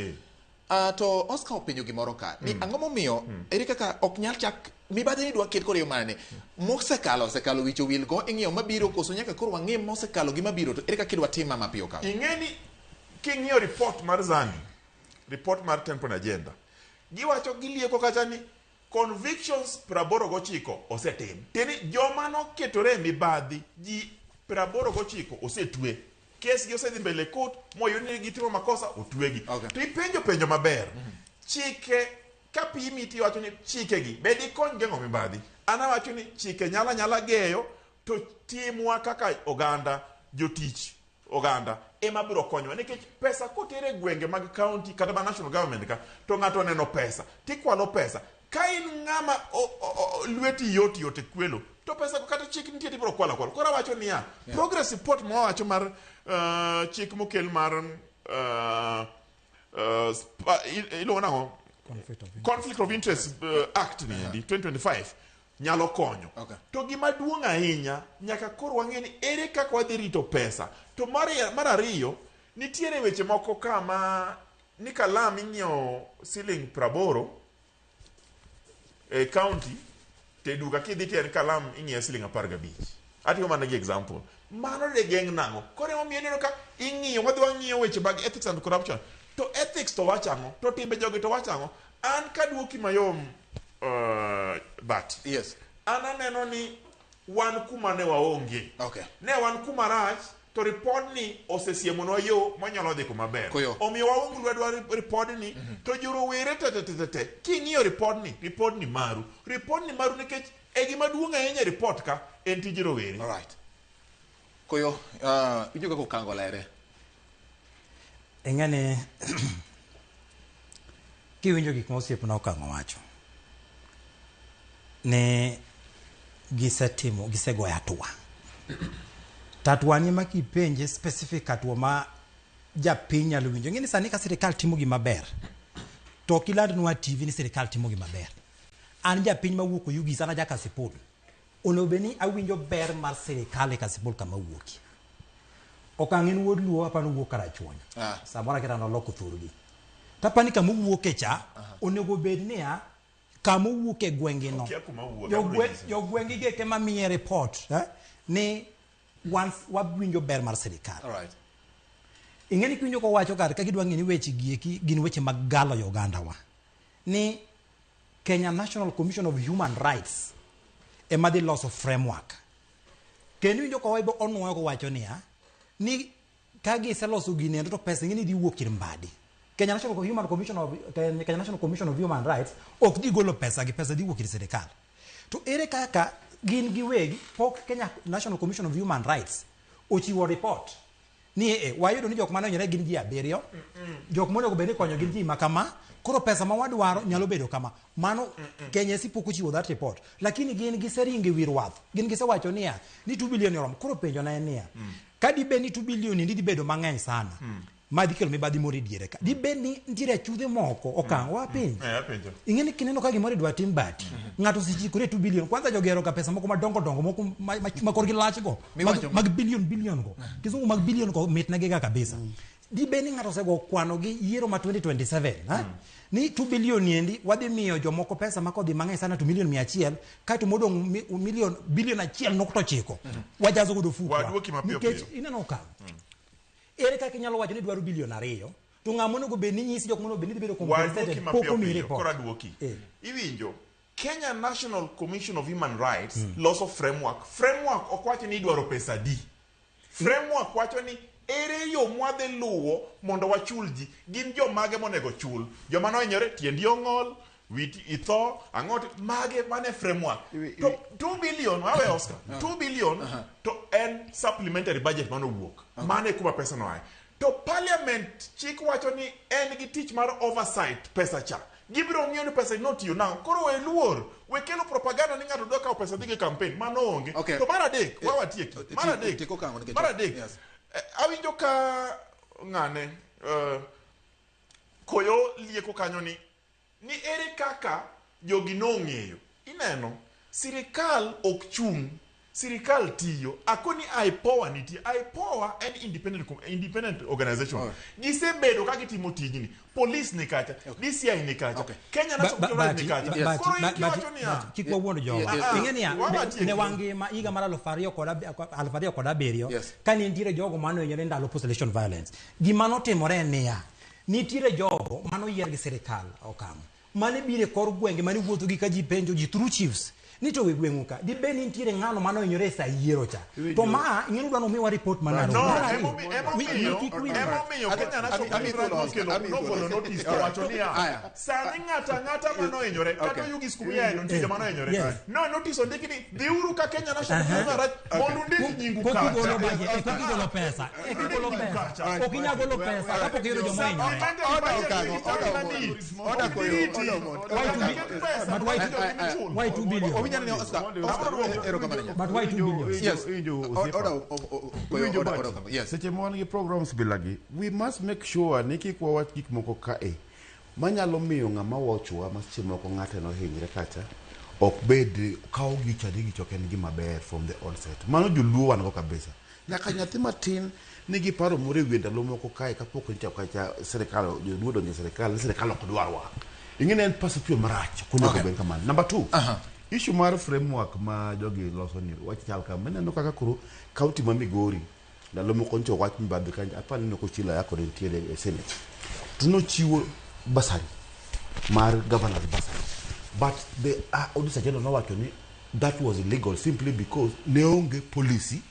To Oscar openjo gimoro ka ni ang'o momiyo ere kaka ok nyal chak mibadhi ni dwa ket kod yo mane mosekalo wicho wil go ing'iyo mabiro koso nyaka koro wang'e mosekalo gi mabiro to ere kaka idwa tim mapiyo ka. Ing'eni king'iyo report mar Zani report mar 10 point agenda giwacho gilieko kacha ni convictions 89 osetim teni joma noketore mibadhi ji 89 osetwe kes gi osedhi mbele court moyudi ni gitimo makosa otwegi. To ipenjo maber chike kapimi ti wacho ni chike gi bedi kony geng'o mibadhi. Ana wacho ni chike nyala geyo to timwa kaka oganda jotich oganda ema biro konyo nikech pesa kotere gwenge mag county kata ba national government ka to ng'ato neno pesa tikwalo pesa ka in ng'ama lweti yot e kwelo to pesa ko kata chik nitie tibiro kwala. Koro wacho niya progress report mo wacho mar chik mokel mar ilo nang'o conflict of interest act ni 2025 nyalo konyo. To gima duong' ahinya nyaka koro wang'e ni ere kaka wadhi rito pesa. To mar ariyo nitiere weche moko kama ni kalam ing'iewo siling 80 e county te duka kidhi tier kalam ing'iewo siling 15. Atiyo mana gi example mano de geng' nang'o koro emomiyo ineno ka ing'iyo wadhi wang'iyo weche mag ethics and corruption to ethics to wachang'o to timbe jogi to wachang'o. An kaduoki mayom that yes an aneno ni wan kuma ne waonge ne wan kuma rach to report ni osesiemonwa yo manyalo dhi kuma ber omiyo waonge lwedo report ni to jorowere te king'iyo report ni maru nikech e gima duong' ahinya report ka en tij rowere. Koyo winjo kaka okango lere eng'ane kiwinjo gik ma osiepna okang'o wacho ne gisegoyo atua tatua ni ma kipenje specific atua ma japiny nyalo winjo. Ng'eni sani ka sirikal timo gima ber to kilandnwa TV ni sirikal timo gima ber an japiny mawuok Ugis ana ja Kasipul onego bed ni awinjo ber mar sirikal e Kasipul kama wuoki okang' en wuod luo apano wuok karachuonyo samoro kata noloko thurgi tapani kama wuoke cha onego bed niya kama wuoke gwenge no yo gwenge ge kema miye report ni once wabwinjo ber mar sirikal. Ing'eni kwinjo ko wacho kar ka gidwa ng'eni weche gieki gin weche mag galo yo gandawa ni Kenya National Commission of Human Rights ema dhi loso framework kendo winjo ko waibo onwoyo ko wacho niya ni ka giseloso gine to pesa ng'eni dhi wuok ir mbadi. Kenya National Commission of Human Rights ok di golo pesa gi pesa di wuok ir sirikal. To ere kaka gin giwegi pok Kenya National Commission of Human Rights ochiwo report ni wayudo ni jok mane onyore gin ji 7 jok monego bed ni konyo gin ji makama koro pesa ma wadwaro nyalo bedo kama mano Kenya si pok ochiwo that report lakini gin giseringe wir wath gin gisewacho niya ni 2 billion rom koro penjo na en niya ka dibe ni 2 billion ndi bedo mang'eny sana madhi kelo mibadhi moro diere ka dibe ni ntiere chudhe moko okang' wapiny ing'eni kineno ka gimoro idwa tim bati ng'ato sichikore 2 billion kwanza jogero ka pesa moko madongo moko makor gi lach go mag billion go kizungu mag billion go mitna giga kabisa di beni ng'ato osego kwano gi yiero ma 2027 ni 2 billion endi wadhi miyo jomoko pesa ma kodhi mang'eny sana to milion 100 kaito modong bilion 1.9 wajazo godo fukwa nikech ineno ka ere kaka inyalo wacho ni dwaro bilion 2 to ng'amono go beni nyisi jok mono beni bedo compensated poko mi report iwinjo Kenya National Commission of Human Rights loso framework okwacho ni idwaro pesa di framework wacho ni ere yo mwadhi luwo mondo wachul ji gin jomage monego chul joma nohinyore tiendi ong'ol witi itho ang'ot mage mane framework to 2 billion wawe Oscar 2 billion to en supplementary budget manowuok mane kuma pesa no aye to parliament chik wacho ni en gi tich mar oversight pesa cha gibiro ng'iyo ni pesa notiyo now koro we luor we kelo propaganda ni ng'ato dwa kawo pesa dhi gi campaign mano onge to mar adek wawatieki mar adek awinjo ka ng'ane koyo lieko kanyo ni ere kaka jogi nong'eyo ineno sirikal ok chung sirikal tiyo akoni IPOA nitie IPOA en independent organization gisebedo ka gitimo tijni police ni kacha DCI ni kacha Kenya National Security ni kacha koro ikiwacho ni kikwa wuono jowa ing'eni ne wangima higa mar 2017 kani nitiere jogo mano hinyore ndalo post election violence gima notimore niya nitiere jogo mano yier gi sirikal okamo mane bire kor gwenge mane wuotho gi ka ji penjo ji through chiefs nito we gwengu ka di beni nitiere ng'ano mano hinyore sa yiero cha to ma ing'enu dwano miwa report manaro emo miyo Kenya National Security no notice to wacho niya sani ng'ata mano hinyore kata yugi skumia eno ntie mano hinyore no notice ondiki ni dhiuru ka Kenya National Security mondo ndik nyingu kacha kokigolo pesa okinyagolo pesa kapok yero jomo hinyore why 2 billion But why 2 billion? Yes. Such a morning programs bilagi. We must make sure niki kwa wat kik moko kae. Manyalo miyo ng'ama wochwa machimoko ng'ate no hinyre kacha. Ok bed kawo gichadi gichoken gi maber from the onset. Mano juluo wan go kabisa. Nyaka nyathi matin nigi paro more wenda lomoko kae kapok nicha kacha serikal joluo donjo serikal ok dwarwa. Ingene en pasipio marach kuno go ben kamano. Number 2. Issue mar framework ma jogi loso ni wach chal ka meneno kaka koro county ma Migori ndalo moko ncho wach mbadhi kanja apani no kochila yako nitiere e Senate tuno chiwo basari mar governor's basari but the auditor general no wacho ni that was illegal simply because neonge policy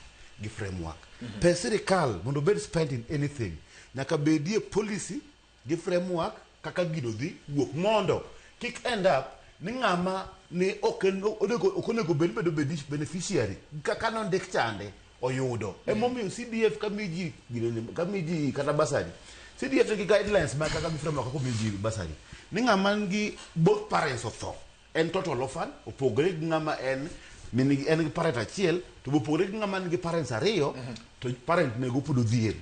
gi framework per serikal mondo bed spent in anything nyaka bedie policy gi framework kaka gido dhi wuok mondo kick end up ni ng'ama ni okonego bedo beneficiary kaka non dek chande oyudo emomiyo CDF kamiji kata basari CDF gi guidelines ma kaka framework ko miji basari ni ng'ama ngi both parents of thought en total orphan opogore gi ng'ama en gi parent achiel to opogore gi ng'ama ngi parents ariyo to parent nego pudo dhier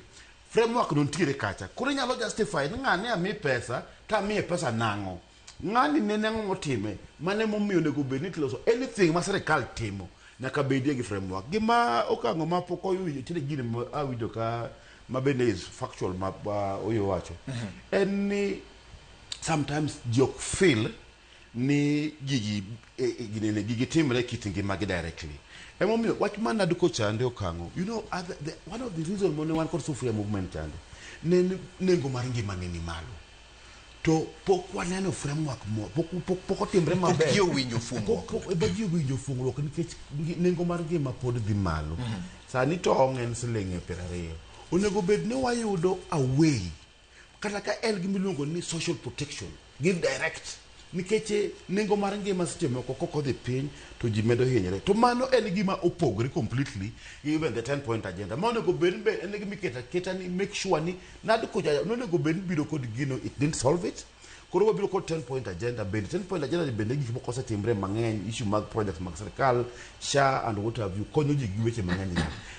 framework non tiere kacha koro nyalo justify ni ng'ane ami pesa ta mi pesa nango ng'ani nene ng'otime mane momiyo nego bed ni tiloso anything ma serikal timo nyaka bedie gi framework gima okango ma pok oyuyo tire gine awinjo ka mabende is factual ma oyo wacho en ni sometimes jok feel ni gigi timre kit ngimagi directly emomiyo wach manado ko chande okango you know one of the reason mone wan kod sufuria movement chande nengo mar ngima ni malo to pok waneno framework mo pok otimre maber pok winjo fungo nikech nengo mar ngima pod dhi malo sani to ongen siling 20 onego bed ni wayudo away kata ka en gi miluongo ni social protection give direct nikech nengo mar ngima seche moko koko dhi piny to ji medo hinyre to mano en gima opogore completely even the 10-point agenda ma onego bed en gima keta ni make sure ni nad koja onego bed biro kod gino it didn't solve it koro wabiro kod 10-point agenda bed 10-point agenda bende gik moko osetimre mang'eny issue mag projects mag serikal SHA and what have you konyo ji gi weche mang'eny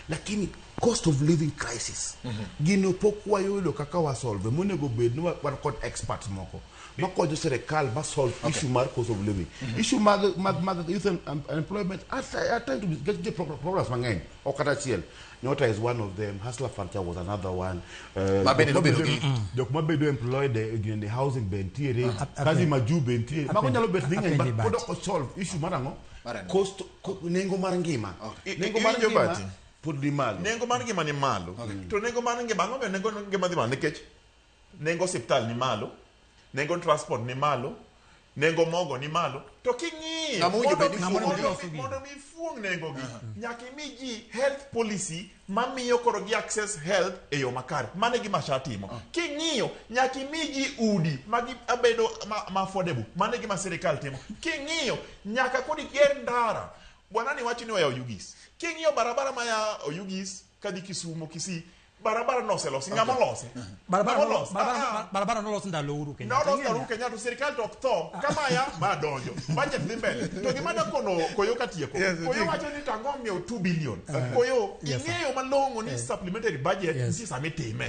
lakini cost of living crisis. Gino pokwa yudo kaka wa solve monego bed no wan kod experts moko. Makonyo serikal ma solve issue mar cost of living. Issue mag youth employment at time to get the programs mang'eny. Okata chiel. Nyota is one of them. Hustler Furniture was another one. Jok mabedo employed in the housing bentiere. Kazi maju bentiere. Makonyalo bet ning'eny but kodok solve issue marango. Cost nengo mar ngima. Nengo mar ngima pod di malo. Nengo mar ngima ni malo. To nengo mar ngima ng'ombe nengo ngima di malo nikech nengo hospital ni malo. Nengo transport ni malo. Nengo mogo ni malo. To king'iyo mondo mi fuong nengo gi. Nyaka mi ji health policy mamiyo koro gi access health e yo makare. Mane gima shatimo. King'iyo nyaka mi ji udi magi abedo ma affordable. Mane gima sirikal timo. King'iyo nyaka kodi ger ndara. Bwana ni wachi ni wa Oyugis. King'iyo barabara ma ya Oyugis kadi Kisumu Kisii barabara no se losi ngamo lose barabara no losi ndalo Uhuru Kenyatta no losi Kenya to serikal to tho kama ya madonjo budget dhi mbele to gimana koyo katieko koyo wacho ni tango mio 2 billion koyo ing'eyo malongo ni supplementary budget nisi sami time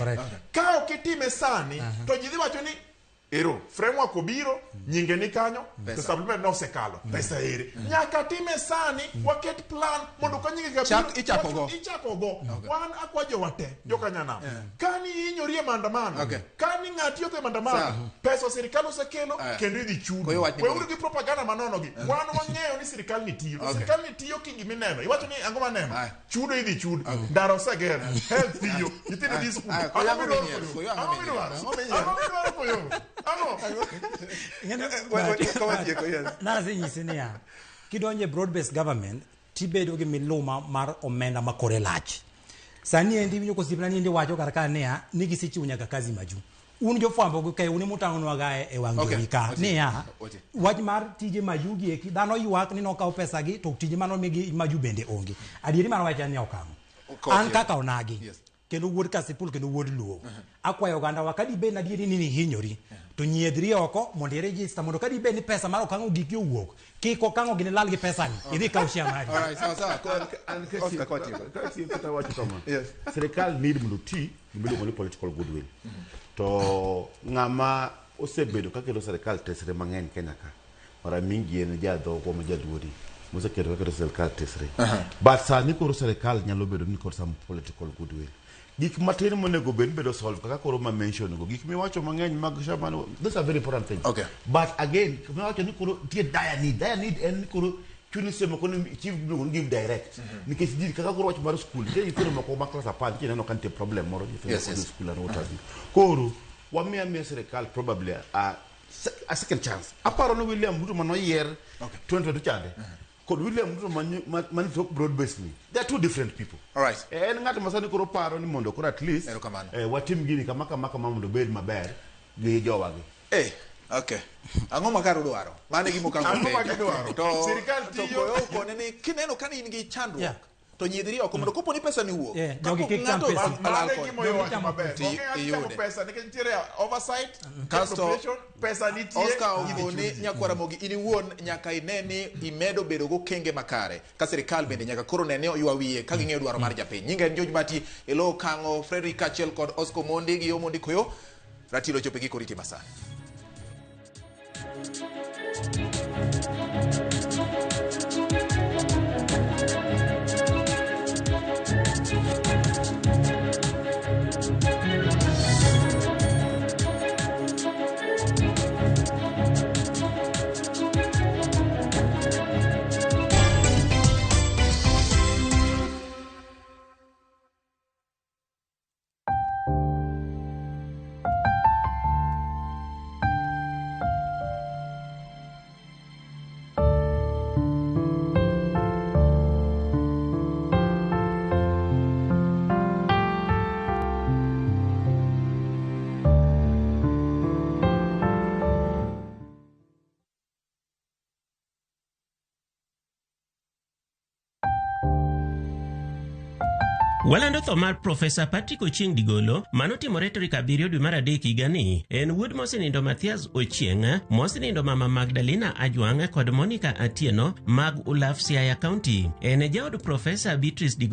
ka okitime sani to jidhi wacho ni ero framework obiro nyinge ni kanyo to supplement no sekalo pesa ere nyaka time sani waket plan mondo ka nyinge gabiro ichako go wan akwajo wate jokanyana kani inyori mandamano kani ng'ati yote mandamano pesa serikali osekelo kendo idhi chudo we uru gi propaganda manono gi wan wang'eyo ni serikali ni tiyo kingi mineno iwacho ni angoma neno chudo idhi chudo ndaro seger health tiyo itino di school Nazi nyisini ya kidonje broad-based government tibedo gi miluma mar omenda makore lach sani endi winyo kosipna ni endi wacho karaka nea nigi sichunya ka kazi maju un jo fwambo go kai uni mutango wagae e wangi wika nea wach mar tije maju gi eki dhano ywak ni no kaw pesa gi to tije mano migi maju bende onge adieri mar wacha ni okamo an kaka onagi kendo wuod kasipul kendo wuod luo akwayo ganda wakadi be na dieri nini hinyori to nyiedhri oko mondo register mondo kadi be ni pesa mar okango giki owuok kiko kango gine lal gi pesa ni idhi kaw share mari sawa serikal need mondo ti gimelo political goodwill to ng'ama osebedo kakelo serikal tesre mang'eny Kenya ka mara mingi en jadho ko majaduori mosekelo kakelo serikal tesre but sani koro serikal nyalo bedo ni kod some political goodwill gik matin monego bedo solve kaka koro ma mention go gik miwacho mang'eny mag shamano those are very important things but again miwacho ni koro tie dire need en koro chuni sema kono chief go give direct nikech di kaka koro wacho mar school je yitero mako ma class apart kine no kante problem moro yitero school and what have you koro wamia serikal probably a second chance aparo no William Ruto mano yer 2022 chande Kod William Ruto man talk broad based me. They are two different people. All right. And ngati masani koro paro ni mondo koro at least watim gini kama mondo bed maber gi jowagi. Okay. Ang'o makaro dwaro? Mane gimo kango. Ang'o makidwaro? To sirikal tiyo ko ne kineno kani in gi chandruok. To nyidhiri oko mondo kopo ni pesa ni wuok. Jogi kik tam pesa. Mane gimo yo wacho maber. Okey pesa nikech tiere oversight, appropriation, pesa nitie. Oscar Ogoni nyakwara mogi ini wuon nyaka ineni imedo bedo go kenge makare. Ka sirikal bende nyaka koro nene ywa wiye ka ging'eyo dwaro mar japiny. Nyinga en George Bati elo kango Frederick Achiel kod Oscar Mondi gi Omondi Koyo. Ratiro chope gi koriti masani. Walando tho mar Profesa Patrick Ochieng Digolo manotimore tarik 7 dwe mar adek higani en wuod mosenindo Mathias Ochieng, mosenindo mama Magdalena Ajwang kod Monica Atieno mag Ulaf Siaya County. En jaod Profesa Beatrice Digolo